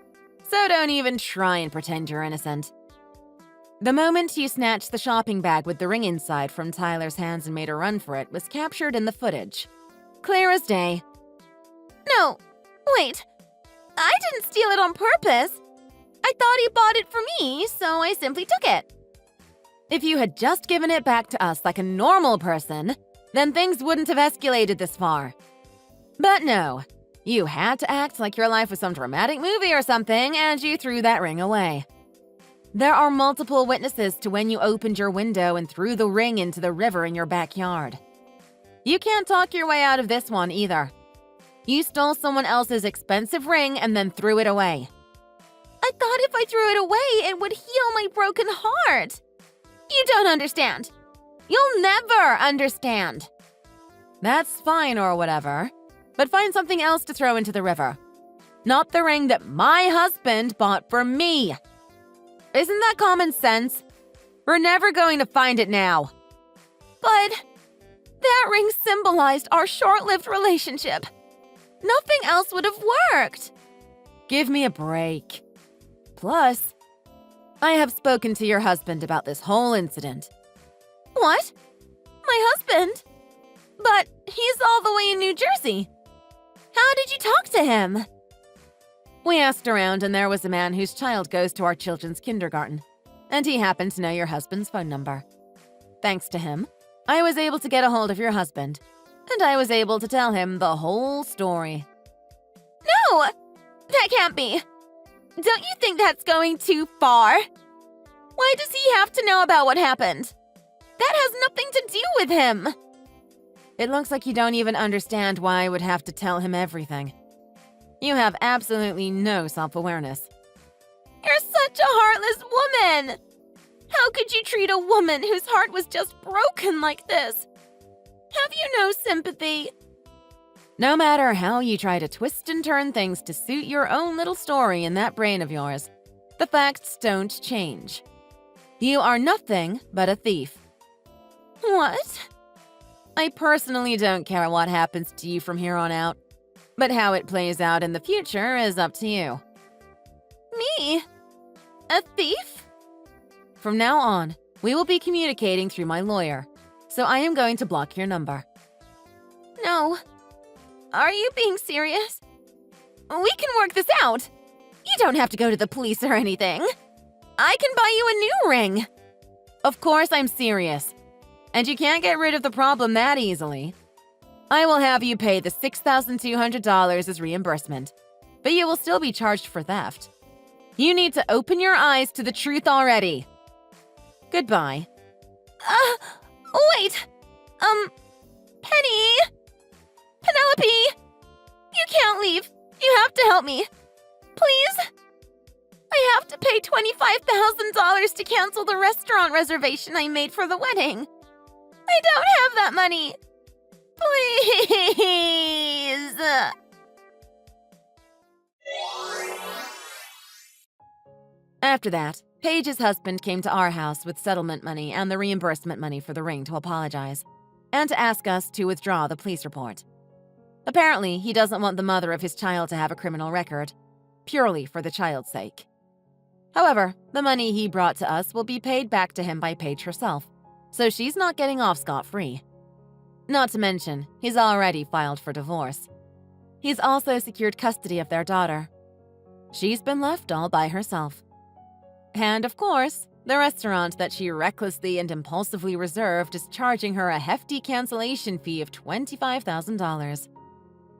B: so don't even try and pretend you're innocent. The moment you snatched the shopping bag with the ring inside from Tyler's hands and made a run for it was captured in the footage. Clear as day.
A: No, wait. I didn't steal it on purpose. I thought he bought it for me, so I simply took it.
B: If you had just given it back to us like a normal person, then things wouldn't have escalated this far. But no, you had to act like your life was some dramatic movie or something, and you threw that ring away. There are multiple witnesses to when you opened your window and threw the ring into the river in your backyard. You can't talk your way out of this one either.
A: You stole someone else's expensive ring and then threw it away. I thought if I threw it away, it would heal my broken heart. You don't understand. You'll never understand.
B: That's fine or whatever, but find something else to throw into the river. Not the ring that my husband bought for me. Isn't that common sense? We're never going to find it now.
A: But that ring symbolized our short-lived relationship. Nothing else would have worked.
B: Give me a break. Plus, I have spoken to your husband about this whole incident.
A: What? My husband? But he's all the way in New Jersey. How did you talk to him?
B: We asked around, and there was a man whose child goes to our children's kindergarten, and he happened to know your husband's phone number. Thanks to him, I was able to get a hold of your husband, and I was able to tell him the whole story.
A: No! That can't be. Don't you think that's going too far? Why does he have to know about what happened? That has nothing to do with him.
B: It looks like you don't even understand why I would have to tell him everything. You have absolutely no self-awareness.
A: You're such a heartless woman! How could you treat a woman whose heart was just broken like this? Have you no sympathy?
B: No matter how you try to twist and turn things to suit your own little story in that brain of yours, the facts don't change. You are nothing but a thief.
A: What?
B: I personally don't care what happens to you from here on out, but how it plays out in the future is up to you.
A: Me? A thief?
B: From now on, we will be communicating through my lawyer, so I am going to block your number.
A: No. Are you being serious? We can work this out. You don't have to go to the police or anything. I can buy you a new ring.
B: Of course I'm serious. And you can't get rid of the problem that easily. I will have you pay the $6,200 as reimbursement, but you will still be charged for theft. You need to open your eyes to the truth already. Goodbye.
A: Wait. Penny? Penelope? You can't leave. You have to help me. Please? I have to pay $25,000 to cancel the restaurant reservation I made for the wedding. I don't have that money. Please.
B: After that, Paige's husband came to our house with settlement money and the reimbursement money for the ring to apologize, and to ask us to withdraw the police report. Apparently, he doesn't want the mother of his child to have a criminal record, purely for the child's sake. However, the money he brought to us will be paid back to him by Paige herself, so she's not getting off scot-free. Not to mention, he's already filed for divorce. He's also secured custody of their daughter. She's been left all by herself. And of course, the restaurant that she recklessly and impulsively reserved is charging her a hefty cancellation fee of $25,000.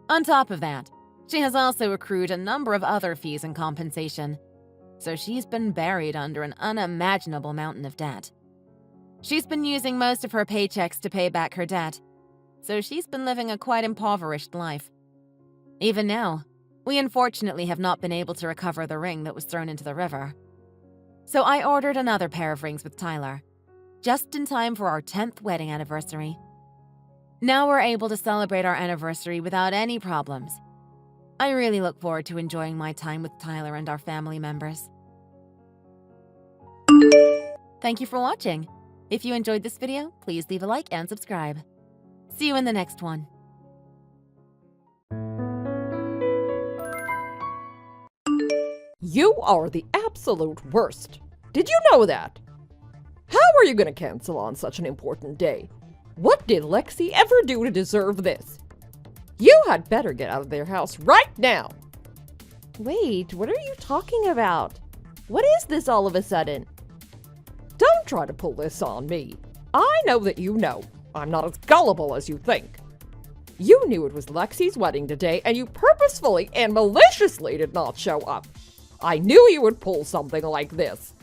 B: On top of that, she has also accrued a number of other fees and compensation, so she's been buried under an unimaginable mountain of debt. She's been using most of her paychecks to pay back her debt, so she's been living a quite impoverished life. Even now, we unfortunately have not been able to recover the ring that was thrown into the river. So I ordered another pair of rings with Tyler, just in time for our 10th wedding anniversary. Now we're able to celebrate our anniversary without any problems. I really look forward to enjoying my time with Tyler and our family members. Thank you for watching. If you enjoyed this video, please leave a like and subscribe. See you in the next one.
D: You are the absolute worst. Did you know that? How are you going to cancel on such an important day? What did Lexi ever do to deserve this? You had better get out of their house right now. Wait, what are you talking about? What is this all of a sudden? Don't try to pull this on me. I know that you know. I'm not as gullible as you think. You knew it was Lexi's wedding today, and you purposefully and maliciously did not show up. I knew you would pull something like this.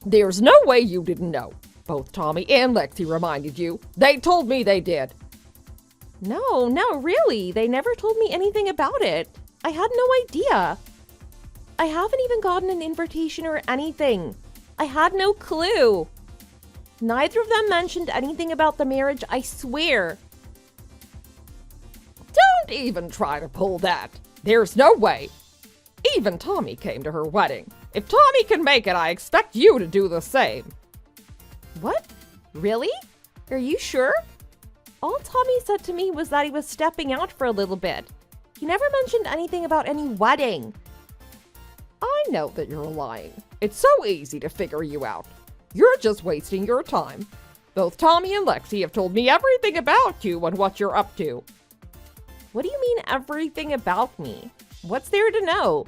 D: There's no way you didn't know. Both Tommy and Lexi reminded you. They told me they did. No, really. They never told me anything about it. I had no idea. I haven't even gotten an invitation or anything. I had no clue. Neither of them mentioned anything about the marriage, I swear.
E: Don't even try to pull that. There's no way. Even Tommy came to her wedding. If Tommy can make it, I expect you to do the same.
D: What? Really? Are you sure? All Tommy said to me was that he was stepping out for a little bit. He never mentioned anything about any wedding.
E: I know that you're lying. It's so easy to figure you out. You're just wasting your time. Both Tommy and Lexi have told me everything about you and what you're up to.
D: What do you mean everything about me? What's there to know?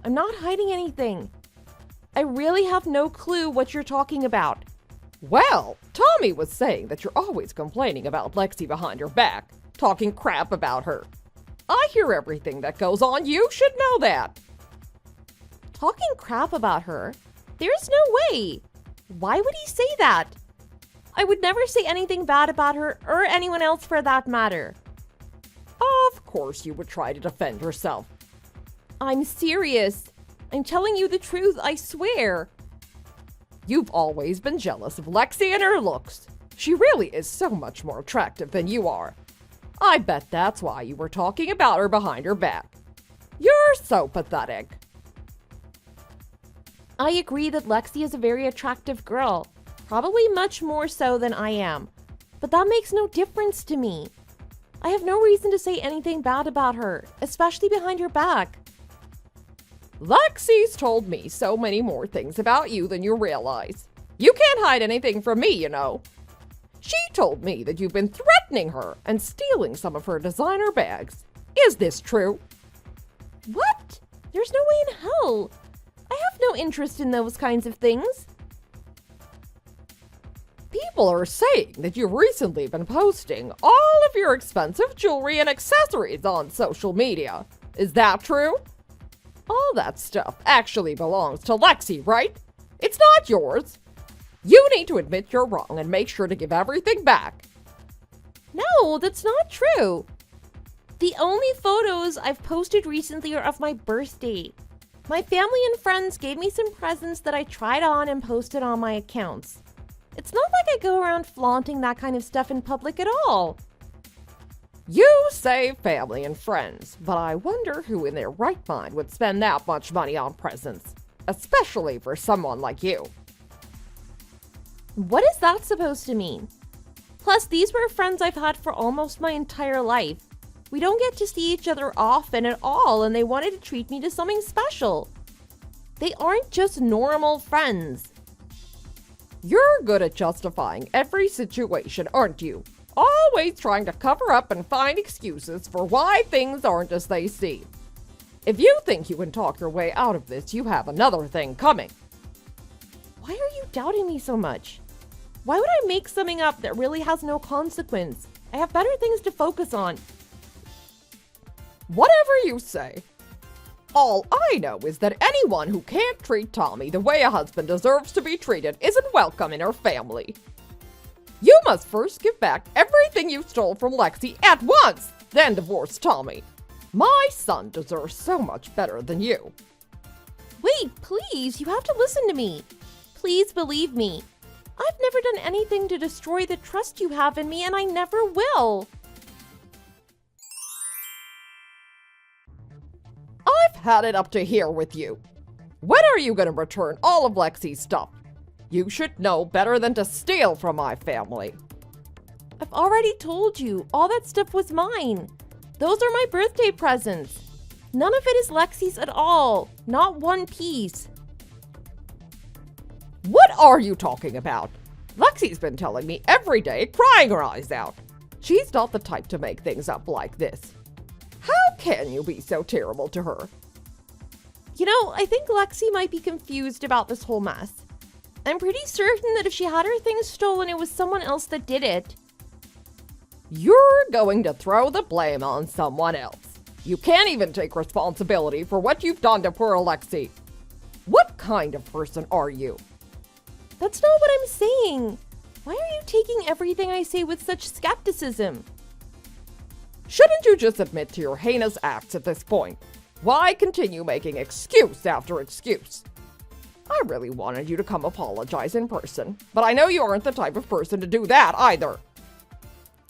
D: I'm not hiding anything. I really have no clue what you're talking about.
E: Well, Tommy was saying that you're always complaining about Lexi behind her back, talking crap about her. I hear everything that goes on. You should know that.
D: Talking crap about her? There's no way. Why would he say that? I would never say anything bad about her or anyone else for that matter.
E: Of course you would try to defend yourself.
D: I'm serious. I'm telling you the truth, I swear.
E: You've always been jealous of Lexi and her looks. She really is so much more attractive than you are. I bet that's why you were talking about her behind her back. You're so pathetic.
D: I agree that Lexi is a very attractive girl, probably much more so than I am, but that makes no difference to me. I have no reason to say anything bad about her, especially behind her back.
E: Lexi's told me so many more things about you than you realize. You can't hide anything from me, you know. She told me that you've been threatening her and stealing some of her designer bags. Is this true?
D: What? There's no way in hell. I have no interest in those kinds of things.
E: People are saying that you've recently been posting all of your expensive jewelry and accessories on social media. Is that true? All that stuff actually belongs to Lexi, right? It's not yours. You need to admit you're wrong and make sure to give everything back.
D: No, that's not true. The only photos I've posted recently are of my birthday. My family and friends gave me some presents that I tried on and posted on my accounts. It's not like I go around flaunting that kind of stuff in public at all.
E: You say family and friends, but I wonder who in their right mind would spend that much money on presents, especially for someone like you.
D: What is that supposed to mean? Plus, these were friends I've had for almost my entire life. We don't get to see each other often at all, and they wanted to treat me to something special. They aren't just normal friends.
E: You're good at justifying every situation, aren't you? Always trying to cover up and find excuses for why things aren't as they seem. If you think you can talk your way out of this, you have another thing coming.
D: Why are you doubting me so much? Why would I make something up that really has no consequence? I have better things to focus on.
E: Whatever you say. All I know is that anyone who can't treat Tommy the way a husband deserves to be treated isn't welcome in her family. You must first give back everything you stole from Lexi at once, then divorce Tommy. My son deserves so much better than you.
D: Wait, please, you have to listen to me. Please believe me. I've never done anything to destroy the trust you have in me, and I never will.
E: I've had it up to here with you. When are you going to return all of Lexi's stuff? You should know better than to steal from my family.
D: I've already told you, all that stuff was mine. Those are my birthday presents. None of it is Lexi's at all. Not one piece.
E: What are you talking about? Lexi's been telling me every day, crying her eyes out. She's not the type to make things up like this. How can you be so terrible to her?
D: You know, I think Lexi might be confused about this whole mess. I'm pretty certain that if she had her things stolen, it was someone else that did it.
E: You're going to throw the blame on someone else. You can't even take responsibility for what you've done to poor Lexi. What kind of person are you?
D: That's not what I'm saying. Why are you taking everything I say with such skepticism?
E: Shouldn't you just admit to your heinous acts at this point? Why continue making excuse after excuse? I really wanted you to come apologize in person, but I know you aren't the type of person to do that either.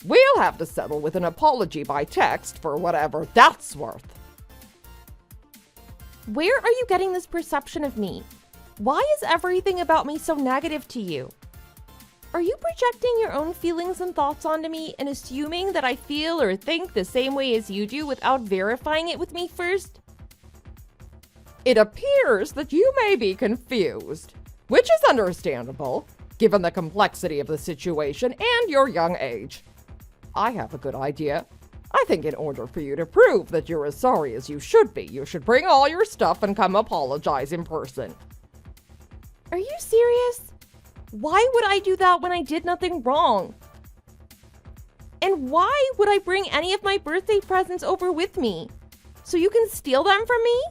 E: We'll have to settle with an apology by text for whatever that's worth.
F: Where are you getting this perception of me? Why is everything about me so negative to you? Are you projecting your own feelings and thoughts onto me and assuming that I feel or think the same way as you do without verifying it with me first?
E: It appears that you may be confused, which is understandable, given the complexity of the situation and your young age. I have a good idea. I think in order for you to prove that you're as sorry as you should be, you should bring all your stuff and come apologize in person.
F: Are you serious? Why would I do that when I did nothing wrong? And why would I bring any of my birthday presents over with me? So you can steal them from me?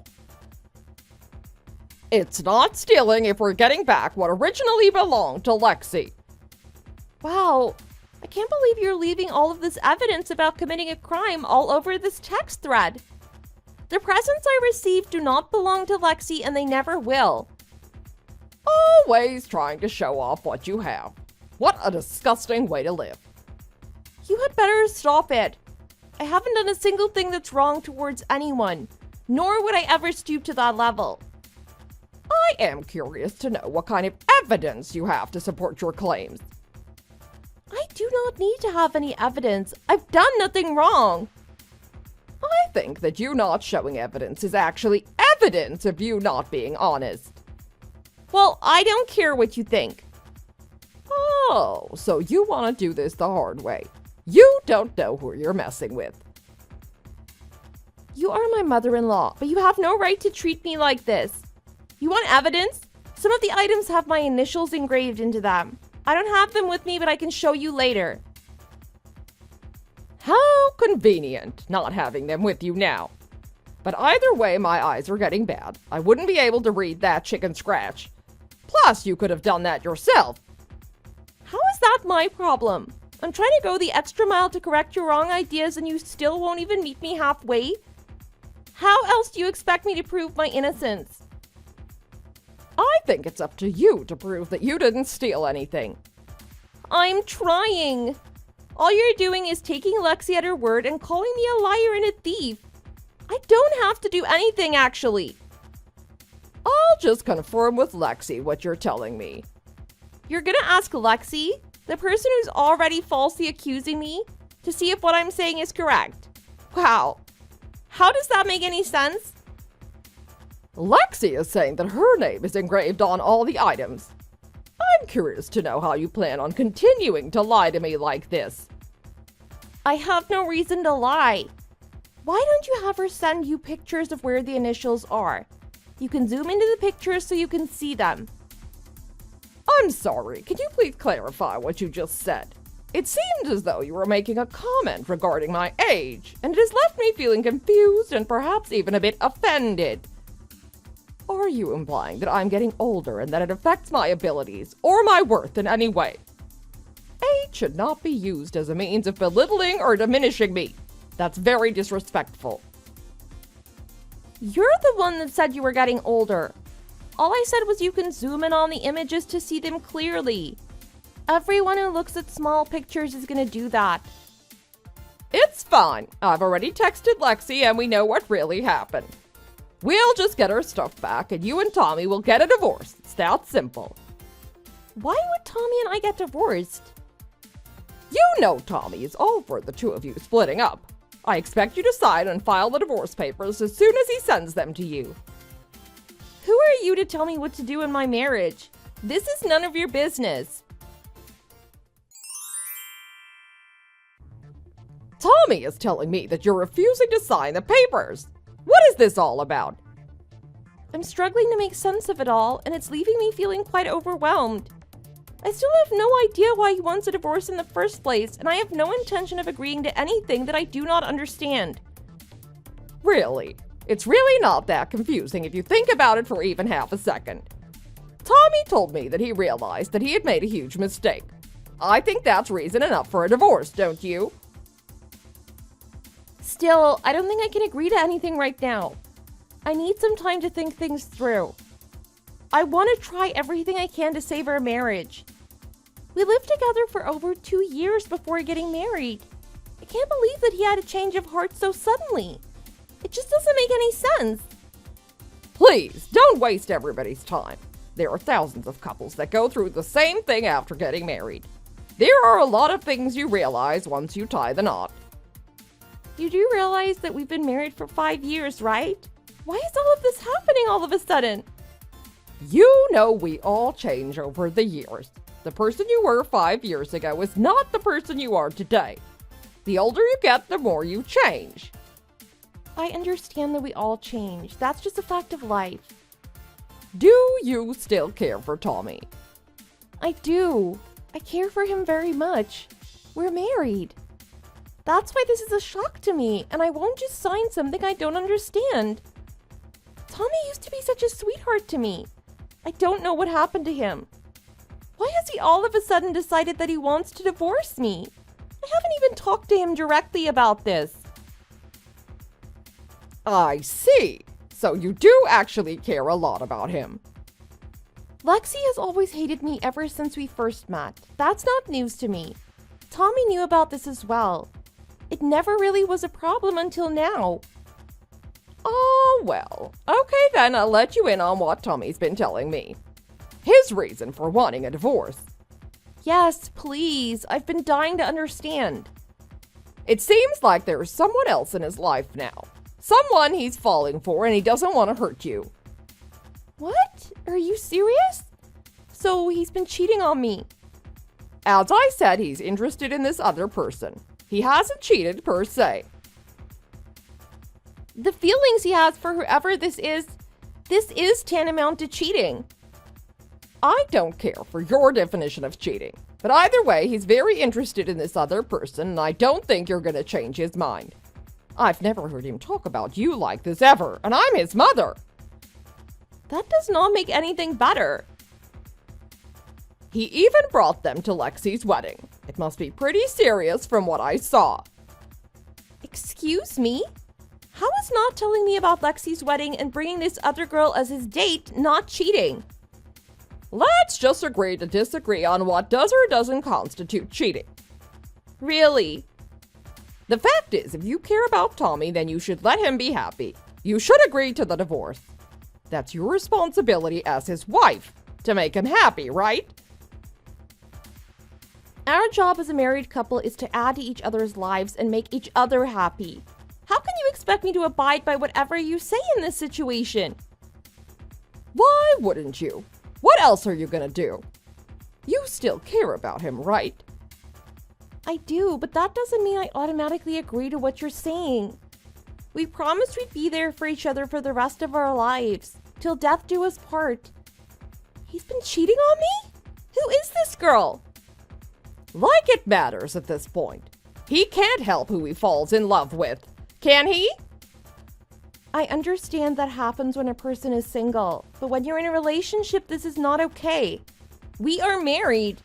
E: It's not stealing if we're getting back what originally belonged to Lexi.
F: Wow, I can't believe you're leaving all of this evidence about committing a crime all over this text thread. The presents I received do not belong to Lexi and they never will.
E: Always trying to show off what you have. What a disgusting way to live.
F: You had better stop it. I haven't done a single thing that's wrong towards anyone, nor would I ever stoop to that level.
E: I am curious to know what kind of evidence you have to support your claims.
F: I do not need to have any evidence. I've done nothing wrong.
E: I think that you not showing evidence is actually evidence of you not being honest.
F: Well, I don't care what you think.
E: Oh, so you want to do this the hard way. You don't know who you're messing with.
F: You are my mother-in-law, but you have no right to treat me like this. You want evidence? Some of the items have my initials engraved into them. I don't have them with me, but I can show you later.
E: How convenient not having them with you now. But either way, my eyes are getting bad. I wouldn't be able to read that chicken scratch. Plus, you could have done that yourself.
F: How is that my problem? I'm trying to go the extra mile to correct your wrong ideas and you still won't even meet me halfway? How else do you expect me to prove my innocence?
E: I think it's up to you to prove that you didn't steal anything.
F: I'm trying. All you're doing is taking Lexi at her word and calling me a liar and a thief. I don't have to do anything, actually.
E: I'll just confirm with Lexi what you're telling me.
F: You're gonna ask Lexi, the person who's already falsely accusing me, to see if what I'm saying is correct. Wow. How does that make any sense?
E: Lexi is saying that her name is engraved on all the items. I'm curious to know how you plan on continuing to lie to me like this.
F: I have no reason to lie. Why don't you have her send you pictures of where the initials are? You can zoom into the pictures so you can see them.
E: I'm sorry, can you please clarify what you just said? It seemed as though you were making a comment regarding my age, and it has left me feeling confused and perhaps even a bit offended. Are you implying that I'm getting older and that it affects my abilities or my worth in any way? Age should not be used as a means of belittling or diminishing me. That's very disrespectful.
F: You're the one that said you were getting older. All I said was you can zoom in on the images to see them clearly. Everyone who looks at small pictures is gonna do that.
E: It's fine. I've already texted Lexi and we know what really happened. We'll just get our stuff back and you and Tommy will get a divorce. It's that simple.
F: Why would Tommy and I get divorced?
E: You know Tommy is all for the two of you splitting up. I expect you to sign and file the divorce papers as soon as he sends them to you.
F: Who are you to tell me what to do in my marriage? This is none of your business.
E: Tommy is telling me that you're refusing to sign the papers. What is this all about?
F: I'm struggling to make sense of it all, and it's leaving me feeling quite overwhelmed. I still have no idea why he wants a divorce in the first place, and I have no intention of agreeing to anything that I do not understand.
E: Really? It's really not that confusing if you think about it for even half a second. Tommy told me that he realized that he had made a huge mistake. I think that's reason enough for a divorce, don't you?
F: Still, I don't think I can agree to anything right now. I need some time to think things through. I want to try everything I can to save our marriage. We lived together for over 2 years before getting married. I can't believe that he had a change of heart so suddenly. It just doesn't make any sense.
E: Please, don't waste everybody's time. There are thousands of couples that go through the same thing after getting married. There are a lot of things you realize once you tie the knot.
F: You do realize that we've been married for 5 years, right? Why is all of this happening all of a sudden?
E: You know we all change over the years. The person you were 5 years ago is not the person you are today. The older you get, the more you change.
F: I understand that we all change. That's just a fact of life.
E: Do you still care for Tommy?
F: I do. I care for him very much. We're married. That's why this is a shock to me, and I won't just sign something I don't understand. Tommy used to be such a sweetheart to me. I don't know what happened to him. Why has he all of a sudden decided that he wants to divorce me? I haven't even talked to him directly about this.
E: I see. So you do actually care a lot about him.
F: Lexi has always hated me ever since we first met. That's not news to me. Tommy knew about this as well. It never really was a problem until now.
E: Oh, well. Okay then, I'll let you in on what Tommy's been telling me. His reason for wanting a divorce.
F: Yes, please. I've been dying to understand.
E: It seems like there's someone else in his life now. Someone he's falling for and he doesn't want to hurt you.
F: What? Are you serious? So he's been cheating on me.
E: As I said, he's interested in this other person. He hasn't cheated per se.
F: The feelings he has for whoever this is tantamount to cheating.
E: I don't care for your definition of cheating. But either way, he's very interested in this other person, and I don't think you're going to change his mind. I've never heard him talk about you like this ever, and I'm his mother.
F: That does not make anything better.
E: He even brought them to Lexi's wedding. It must be pretty serious from what I saw.
F: Excuse me? How is not telling me about Lexi's wedding and bringing this other girl as his date not cheating?
E: Let's just agree to disagree on what does or doesn't constitute cheating.
F: Really?
E: The fact is, if you care about Tommy, then you should let him be happy. You should agree to the divorce. That's your responsibility as his wife, to make him happy, right?
F: Our job as a married couple is to add to each other's lives and make each other happy. How can you expect me to abide by whatever you say in this situation?
E: Why wouldn't you? What else are you gonna do? You still care about him, right?
F: I do, but that doesn't mean I automatically agree to what you're saying. We promised we'd be there for each other for the rest of our lives, till death do us part. He's been cheating on me? Who is this girl?
E: Like it matters at this point. He can't help who he falls in love with, can he?
F: I understand that happens when a person is single, but when you're in a relationship, this is not okay. We are married.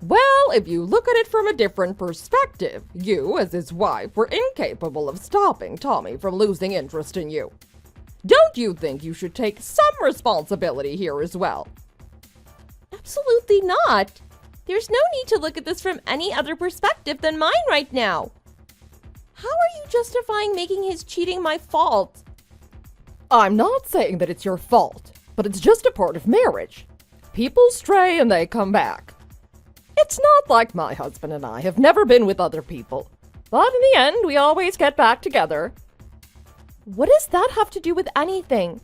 E: Well, if you look at it from a different perspective, you, as his wife, were incapable of stopping Tommy from losing interest in you. Don't you think you should take some responsibility here as well?
F: Absolutely not. There's no need to look at this from any other perspective than mine right now. How are you justifying making his cheating my fault?
E: I'm not saying that it's your fault, but it's just a part of marriage. People stray and they come back. It's not like my husband and I have never been with other people. But in the end, we always get back together.
F: What does that have to do with anything?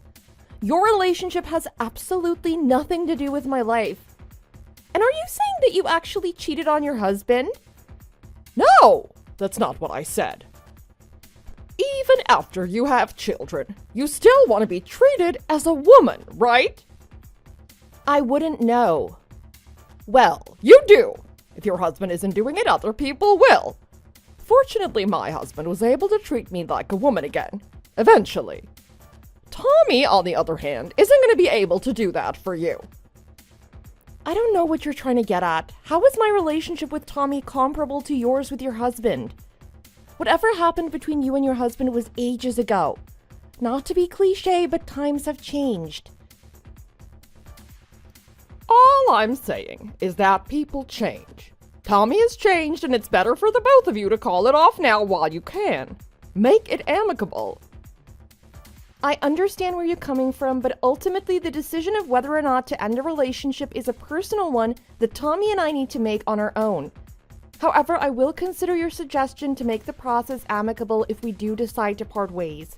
F: Your relationship has absolutely nothing to do with my life. And are you saying that you actually cheated on your husband?
E: No, that's not what I said. Even after you have children, you still want to be treated as a woman, right?
F: I wouldn't know.
E: Well, you do. If your husband isn't doing it, other people will. Fortunately, my husband was able to treat me like a woman again. Eventually. Tommy, on the other hand, isn't going to be able to do that for you.
F: I don't know what you're trying to get at. How is my relationship with Tommy comparable to yours with your husband? Whatever happened between you and your husband was ages ago. Not to be cliche, but times have changed.
E: All I'm saying is that people change. Tommy has changed, and it's better for the both of you to call it off now while you can. Make it amicable.
F: I understand where you're coming from, but ultimately the decision of whether or not to end a relationship is a personal one that Tommy and I need to make on our own. However, I will consider your suggestion to make the process amicable if we do decide to part ways.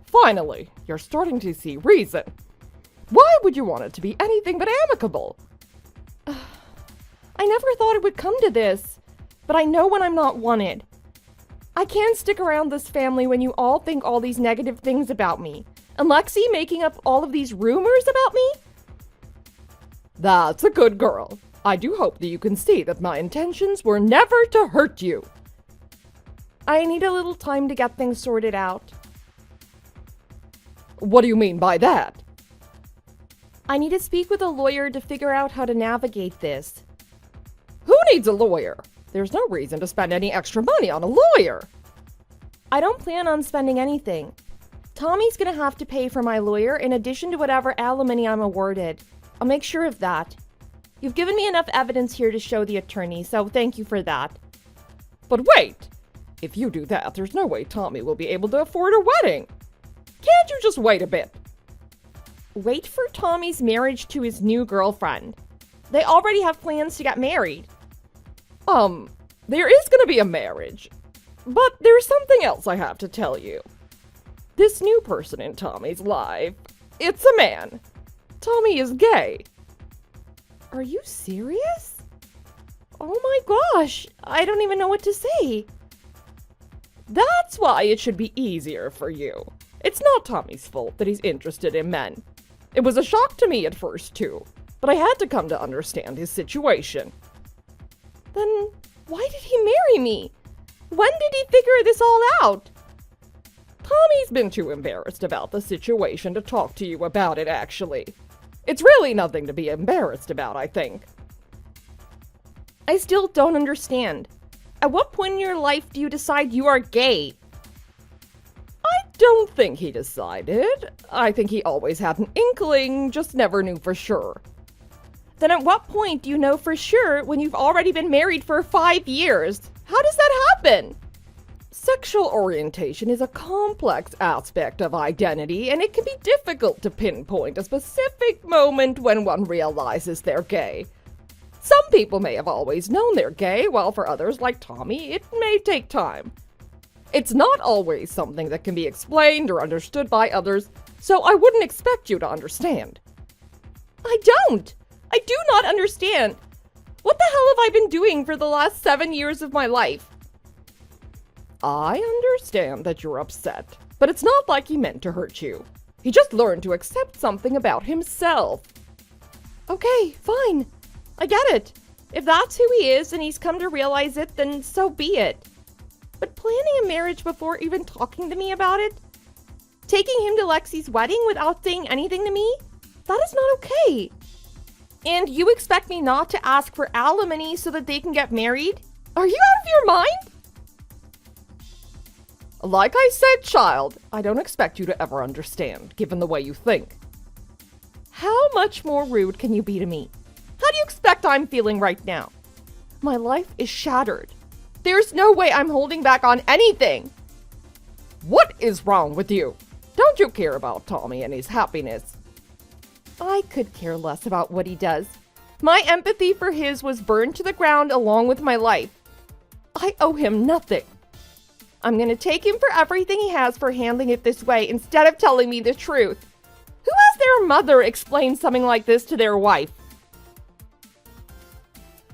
E: Finally, you're starting to see reason. Why would you want it to be anything but amicable?
F: I never thought it would come to this, but I know when I'm not wanted. I can't stick around this family when you all think all these negative things about me. And Lexi making up all of these rumors about me?
E: That's a good girl. I do hope that you can see that my intentions were never to hurt you.
F: I need a little time to get things sorted out.
E: What do you mean by that?
F: I need to speak with a lawyer to figure out how to navigate this.
E: Who needs a lawyer? There's no reason to spend any extra money on a lawyer.
F: I don't plan on spending anything. Tommy's gonna have to pay for my lawyer in addition to whatever alimony I'm awarded. I'll make sure of that. You've given me enough evidence here to show the attorney, so thank you for that.
E: But wait! If you do that, there's no way Tommy will be able to afford a wedding. Can't you just wait a bit?
F: Wait for Tommy's marriage to his new girlfriend. They already have plans to get married.
E: There is gonna be a marriage. But there's something else I have to tell you. This new person in Tommy's life, it's a man. Tommy is gay.
F: Are you serious? Oh my gosh, I don't even know what to say.
E: That's why it should be easier for you. It's not Tommy's fault that he's interested in men. It was a shock to me at first, too, but I had to come to understand his situation.
F: Then why did he marry me? When did he figure this all out?
E: Tommy's been too embarrassed about the situation to talk to you about it, actually. It's really nothing to be embarrassed about, I think.
F: I still don't understand. At what point in your life do you decide you are gay?
E: I don't think he decided. I think he always had an inkling, just never knew for sure.
F: Then at what point do you know for sure when you've already been married for 5 years? How does that happen?
E: Sexual orientation is a complex aspect of identity, and it can be difficult to pinpoint a specific moment when one realizes they're gay. Some people may have always known they're gay, while for others, like Tommy, it may take time. It's not always something that can be explained or understood by others, so I wouldn't expect you to understand.
F: I don't! I do not understand! What the hell have I been doing for the last 7 years of my life?
E: I understand that you're upset, but it's not like he meant to hurt you. He just learned to accept something about himself.
F: Okay, fine. I get it. If that's who he is and he's come to realize it, then so be it. But planning a marriage before even talking to me about it? Taking him to Lexi's wedding without saying anything to me? That is not okay. And you expect me not to ask for alimony so that they can get married? Are you out of your mind?
E: Like I said, child, I don't expect you to ever understand, given the way you think.
F: How much more rude can you be to me? How do you expect I'm feeling right now? My life is shattered. There's no way I'm holding back on anything.
E: What is wrong with you? Don't you care about Tommy and his happiness?
F: I could care less about what he does. My empathy for his was burned to the ground along with my life. I owe him nothing. I'm gonna take him for everything he has for handling it this way instead of telling me the truth. Who has their mother explain something like this to their wife?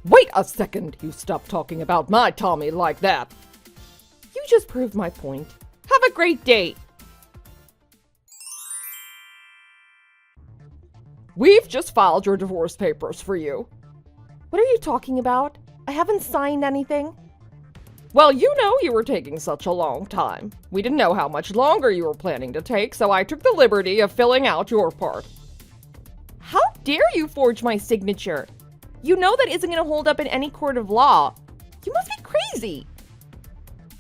E: Wait a second, you stop talking about my Tommy like that.
F: You just proved my point. Have a great day.
E: We've just filed your divorce papers for you.
F: What are you talking about? I haven't signed anything.
E: Well, you know you were taking such a long time. We didn't know how much longer you were planning to take, so I took the liberty of filling out your part.
F: How dare you forge my signature? You know that isn't going to hold up in any court of law. You must be crazy.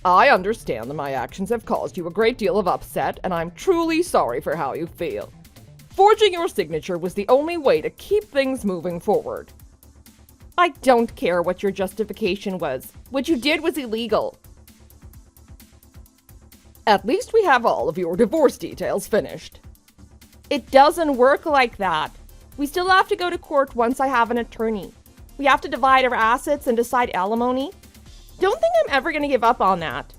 E: I understand that my actions have caused you a great deal of upset, and I'm truly sorry for how you feel. Forging your signature was the only way to keep things moving forward.
F: I don't care what your justification was. What you did was illegal.
E: At least we have all of your divorce details finished.
F: It doesn't work like that. We still have to go to court once I have an attorney. We have to divide our assets and decide alimony. Don't think I'm ever going to give up on that.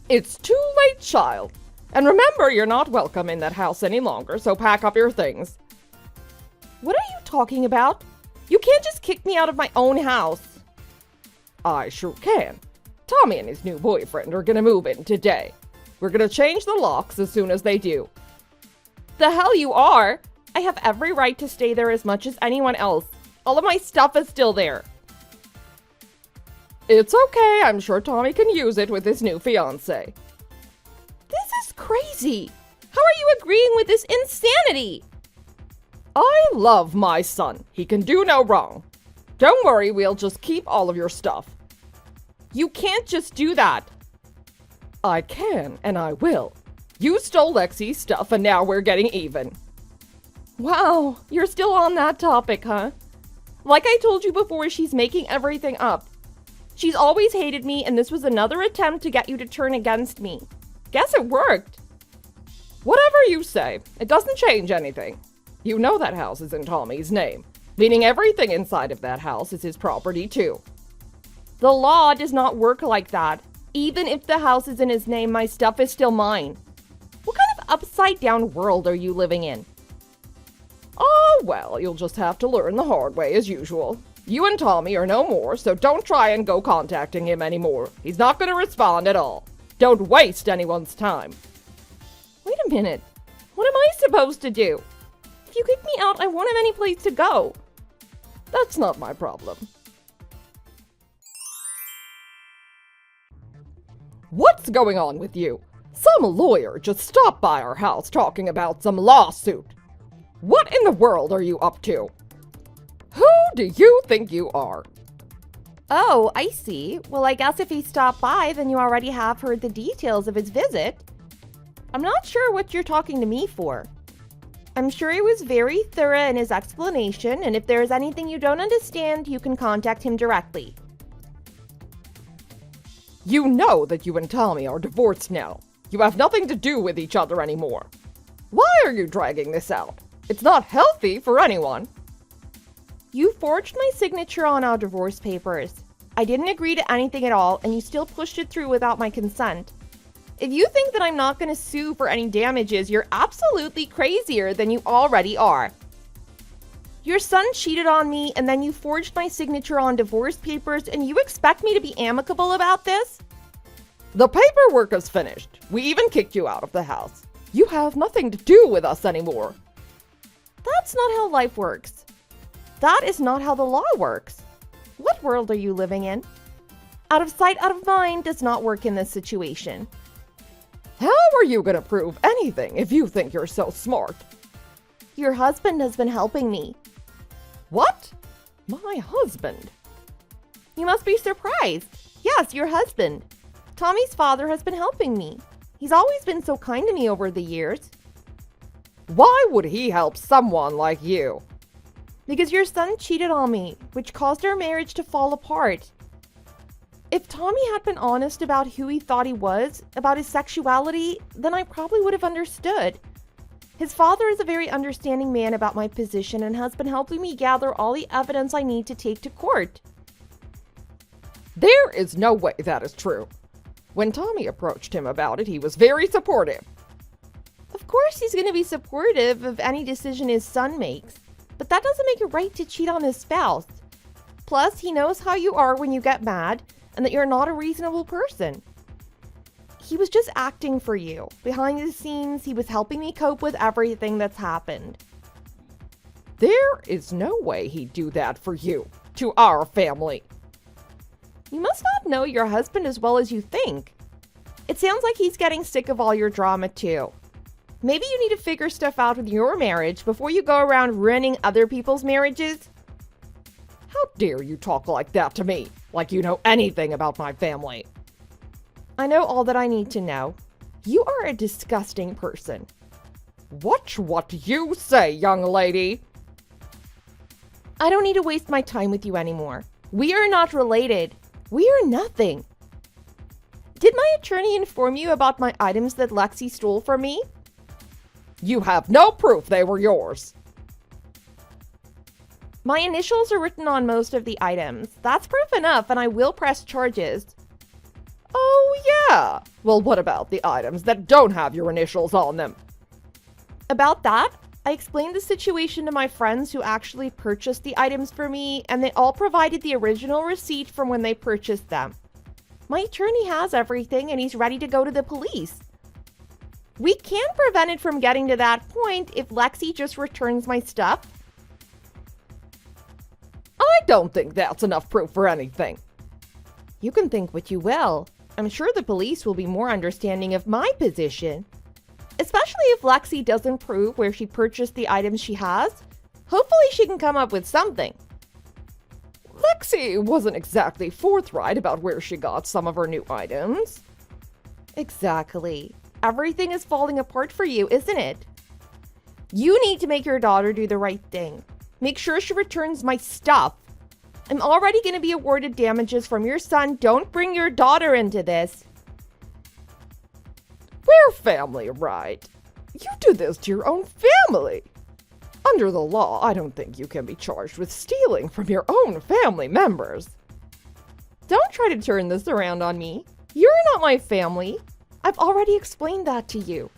E: It's too late, child. And remember, you're not welcome in that house any longer, so pack up your things.
F: What are you talking about? You can't just kick me out of my own house.
E: I sure can. Tommy and his new boyfriend are gonna move in today. We're gonna change the locks as soon as they do.
F: The hell you are! I have every right to stay there as much as anyone else. All of my stuff is still there.
E: It's okay, I'm sure Tommy can use it with his new fiancé.
F: This is crazy! How are you agreeing with this insanity?
E: I love my son. He can do no wrong. Don't worry, we'll just keep all of your stuff.
F: You can't just do that.
E: I can, and I will. You stole Lexi's stuff, and now we're getting even.
F: Wow, you're still on that topic, huh? Like I told you before, she's making everything up. She's always hated me, and this was another attempt to get you to turn against me. Guess it worked.
E: Whatever you say, it doesn't change anything. You know that house is in Tommy's name, meaning everything inside of that house is his property too.
F: The law does not work like that. Even if the house is in his name, my stuff is still mine. What kind of upside-down world are you living in?
E: Oh, well, you'll just have to learn the hard way as usual. You and Tommy are no more, so don't try and go contacting him anymore. He's not going to respond at all. Don't waste anyone's time.
F: Wait a minute. What am I supposed to do? If you kick me out, I won't have any place to go.
E: That's not my problem. What's going on with you? Some lawyer just stopped by our house talking about some lawsuit. What in the world are you up to? Who do you think you are?
F: Oh, I see. Well, I guess if he stopped by, then you already have heard the details of his visit. I'm not sure what you're talking to me for. I'm sure he was very thorough in his explanation, and if there is anything you don't understand, you can contact him directly.
E: You know that you and Tommy are divorced now. You have nothing to do with each other anymore. Why are you dragging this out? It's not healthy for anyone.
F: You forged my signature on our divorce papers. I didn't agree to anything at all, and you still pushed it through without my consent. If you think that I'm not going to sue for any damages, you're absolutely crazier than you already are. Your son cheated on me, and then you forged my signature on divorce papers, and you expect me to be amicable about this?
E: The paperwork is finished. We even kicked you out of the house. You have nothing to do with us anymore.
F: That's not how life works. That is not how the law works. What world are you living in? Out of sight, out of mind does not work in this situation.
E: How are you going to prove anything if you think you're so smart?
F: Your husband has been helping me.
E: What? My husband?
F: You must be surprised. Yes, your husband. Tommy's father has been helping me. He's always been so kind to me over the years.
E: Why would he help someone like you?
F: Because your son cheated on me, which caused our marriage to fall apart. If Tommy had been honest about who he thought he was, about his sexuality, then I probably would have understood. His father is a very understanding man about my position and has been helping me gather all the evidence I need to take to court.
E: There is no way that is true. When Tommy approached him about it, he was very supportive.
F: Of course he's going to be supportive of any decision his son makes, but that doesn't make it right to cheat on his spouse. Plus, he knows how you are when you get mad and that you're not a reasonable person. He was just acting for you. Behind the scenes, he was helping me cope with everything that's happened.
E: There is no way he'd do that for you, to our family.
F: You must not know your husband as well as you think. It sounds like he's getting sick of all your drama too. Maybe you need to figure stuff out with your marriage before you go around ruining other people's marriages.
E: How dare you talk like that to me? Like you know anything about my family.
F: I know all that I need to know. You are a disgusting person.
E: Watch what you say, young lady.
F: I don't need to waste my time with you anymore. We are not related. We are nothing. Did my attorney inform you about my items that Lexi stole from me?
E: You have no proof they were yours.
F: My initials are written on most of the items. That's proof enough, and I will press charges.
E: Oh, yeah. Well, what about the items that don't have your initials on them?
F: About that, I explained the situation to my friends who actually purchased the items for me, and they all provided the original receipt from when they purchased them. My attorney has everything, and he's ready to go to the police. We can prevent it from getting to that point if Lexi just returns my stuff.
E: I don't think that's enough proof for anything.
F: You can think what you will. I'm sure the police will be more understanding of my position. Especially if Lexi doesn't prove where she purchased the items she has. Hopefully she can come up with something.
E: Lexi wasn't exactly forthright about where she got some of her new items.
F: Exactly. Everything is falling apart for you, isn't it? You need to make your daughter do the right thing. Make sure she returns my stuff. I'm already going to be awarded damages from your son. Don't bring your daughter into this.
E: We're family, right? You do this to your own family. Under the law, I don't think you can be charged with stealing from your own family members.
F: Don't try to turn this around on me. You're not my family. I've already explained that to you.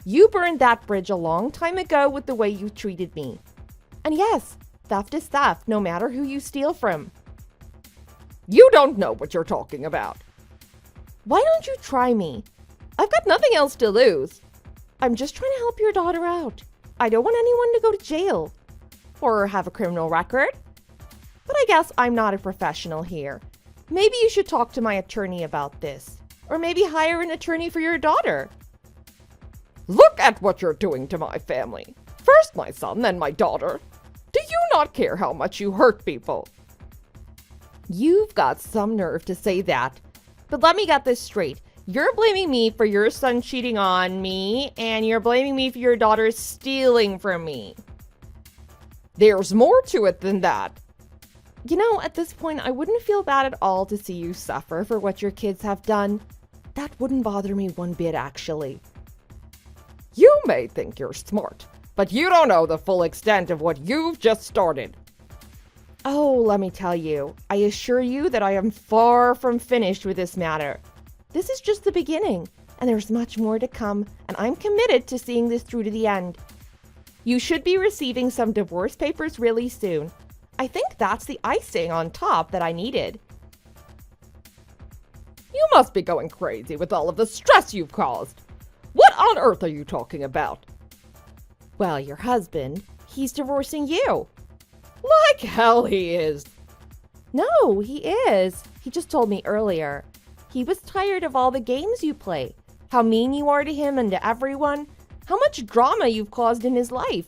F: You burned that bridge a long time ago with the way you treated me. And yes, theft is theft, no matter who you steal from.
E: You don't know what you're talking about.
F: Why don't you try me? I've got nothing else to lose. I'm just trying to help your daughter out. I don't want anyone to go to jail or have a criminal record. But I guess I'm not a professional here. Maybe you should talk to my attorney about this. Or maybe hire an attorney for your daughter.
E: Look at what you're doing to my family. First my son, then my daughter. Do you not care how much you hurt people?
F: You've got some nerve to say that. But let me get this straight. You're blaming me for your son cheating on me, and you're blaming me for your daughter stealing from me.
E: There's more to it than that.
F: You know, at this point, I wouldn't feel bad at all to see you suffer for what your kids have done. That wouldn't bother me one bit, actually.
E: You may think you're smart, but you don't know the full extent of what you've just started.
F: Oh, let me tell you, I assure you that I am far from finished with this matter. This is just the beginning, and there's much more to come, and I'm committed to seeing this through to the end. You should be receiving some divorce papers really soon. I think that's the icing on top that I needed.
E: You must be going crazy with all of the stress you've caused. What on earth are you talking about?
F: Well, your husband, he's divorcing you.
E: Like hell he is.
F: No, he is. He just told me earlier. He was tired of all the games you play, how mean you are to him and to everyone, how much drama you've caused in his life.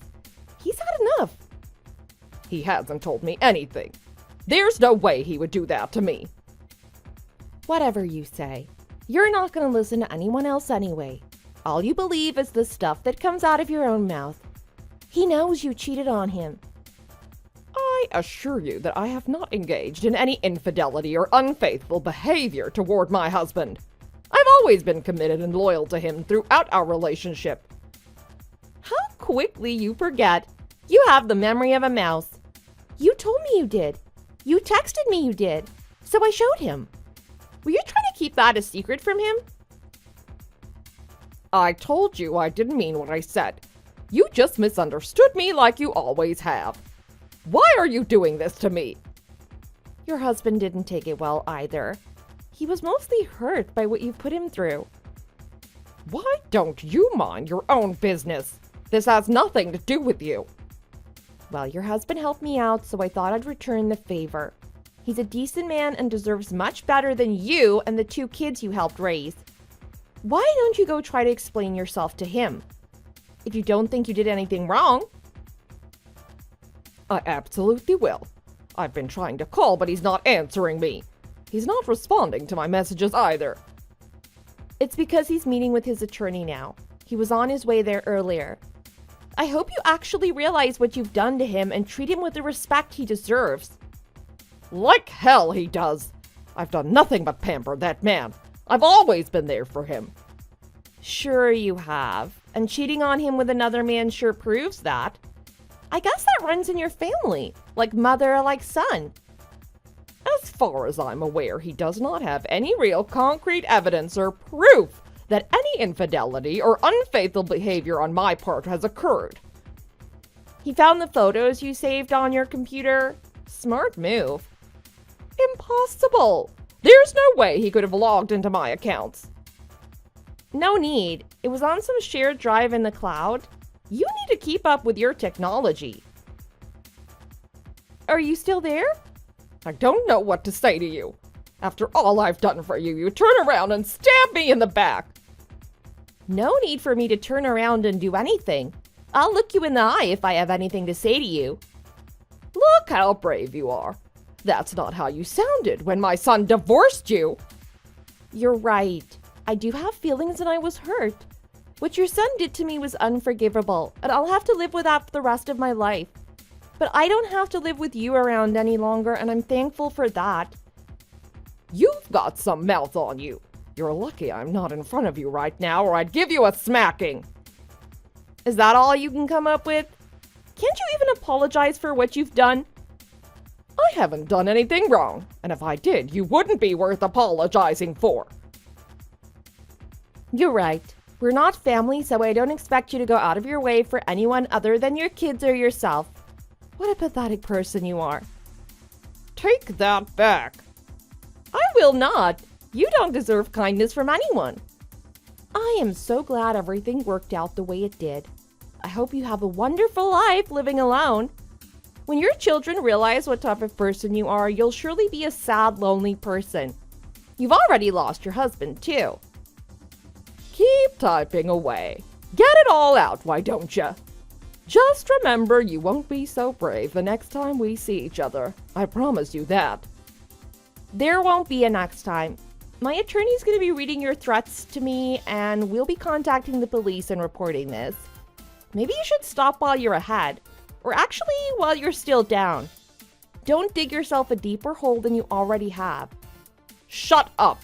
F: He's had enough.
E: He hasn't told me anything. There's no way he would do that to me.
F: Whatever you say. You're not going to listen to anyone else anyway. All you believe is the stuff that comes out of your own mouth. He knows you cheated on him.
E: I assure you that I have not engaged in any infidelity or unfaithful behavior toward my husband. I've always been committed and loyal to him throughout our relationship.
F: How quickly you forget. You have the memory of a mouse. You told me you did. You texted me you did. So I showed him. Were you trying to keep that a secret from him?
E: I told you I didn't mean what I said. You just misunderstood me like you always have. Why are you doing this to me?
F: Your husband didn't take it well either. He was mostly hurt by what you put him through.
E: Why don't you mind your own business? This has nothing to do with you.
F: Well, your husband helped me out, so I thought I'd return the favor. He's a decent man and deserves much better than you and the 2 kids you helped raise. Why don't you go try to explain yourself to him? If you don't think you did anything wrong.
E: I absolutely will. I've been trying to call, but he's not answering me. He's not responding to my messages either.
F: It's because he's meeting with his attorney now. He was on his way there earlier. I hope you actually realize what you've done to him and treat him with the respect he deserves.
E: Like hell he does. I've done nothing but pamper that man. I've always been there for him.
F: Sure you have. And cheating on him with another man sure proves that. I guess that runs in your family. Like mother, like son.
E: As far as I'm aware, he does not have any real concrete evidence or proof that any infidelity or unfaithful behavior on my part has occurred.
F: He found the photos you saved on your computer. Smart move.
E: Impossible! There's no way he could have logged into my accounts.
F: No need. It was on some shared drive in the cloud. You need to keep up with your technology. Are you still there?
E: I don't know what to say to you. After all I've done for you, you turn around and stab me in the back.
F: No need for me to turn around and do anything. I'll look you in the eye if I have anything to say to you.
E: Look how brave you are. That's not how you sounded when my son divorced you.
F: You're right. I do have feelings and I was hurt. What your son did to me was unforgivable, and I'll have to live with that for the rest of my life. But I don't have to live with you around any longer, and I'm thankful for that.
E: You've got some mouth on you. You're lucky I'm not in front of you right now, or I'd give you a smacking.
F: Is that all you can come up with? Can't you even apologize for what you've done?
E: I haven't done anything wrong, and if I did, you wouldn't be worth apologizing for.
F: You're right. We're not family, so I don't expect you to go out of your way for anyone other than your kids or yourself. What a pathetic person you are.
E: Take that back.
F: I will not. You don't deserve kindness from anyone. I am so glad everything worked out the way it did. I hope you have a wonderful life living alone. When your children realize what type of person you are, you'll surely be a sad, lonely person. You've already lost your husband, too.
E: Keep typing away. Get it all out, why don't you? Just remember you won't be so brave the next time we see each other. I promise you that.
F: There won't be a next time. My attorney's going to be reading your threats to me, and we'll be contacting the police and reporting this. Maybe you should stop while you're ahead, or actually while you're still down. Don't dig yourself a deeper hole than you already have.
E: Shut up!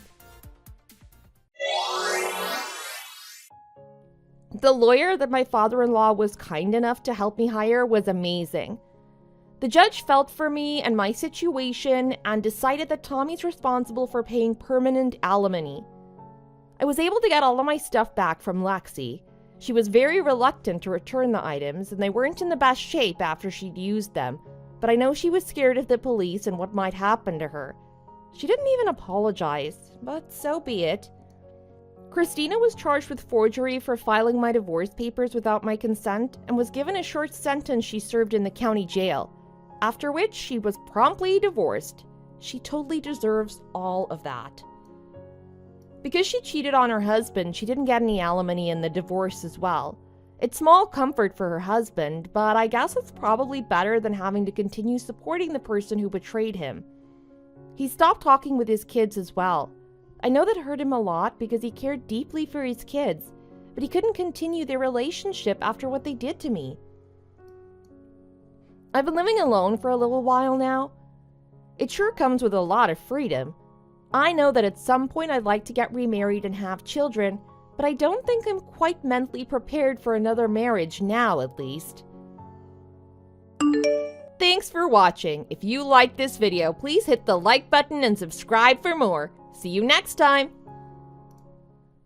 F: The lawyer that my father-in-law was kind enough to help me hire was amazing. The judge felt for me and my situation and decided that Tommy's responsible for paying permanent alimony. I was able to get all of my stuff back from Lexi. She was very reluctant to return the items, and they weren't in the best shape after she'd used them, but I know she was scared of the police and what might happen to her. She didn't even apologize, but so be it. Christina was charged with forgery for filing my divorce papers without my consent and was given a short sentence she served in the county jail, after which she was promptly divorced. She totally deserves all of that. Because she cheated on her husband, she didn't get any alimony in the divorce as well. It's small comfort for her husband, but I guess it's probably better than having to continue supporting the person who betrayed him. He stopped talking with his kids as well. I know that hurt him a lot because he cared deeply for his kids, but he couldn't continue their relationship after what they did to me. I've been living alone for a little while now. It sure comes with a lot of freedom. I know that at some point I'd like to get remarried and have children, but I don't think I'm quite mentally prepared for another marriage now, at least. Thanks for watching. If you liked this video, please hit the like button and subscribe for more. See you next time!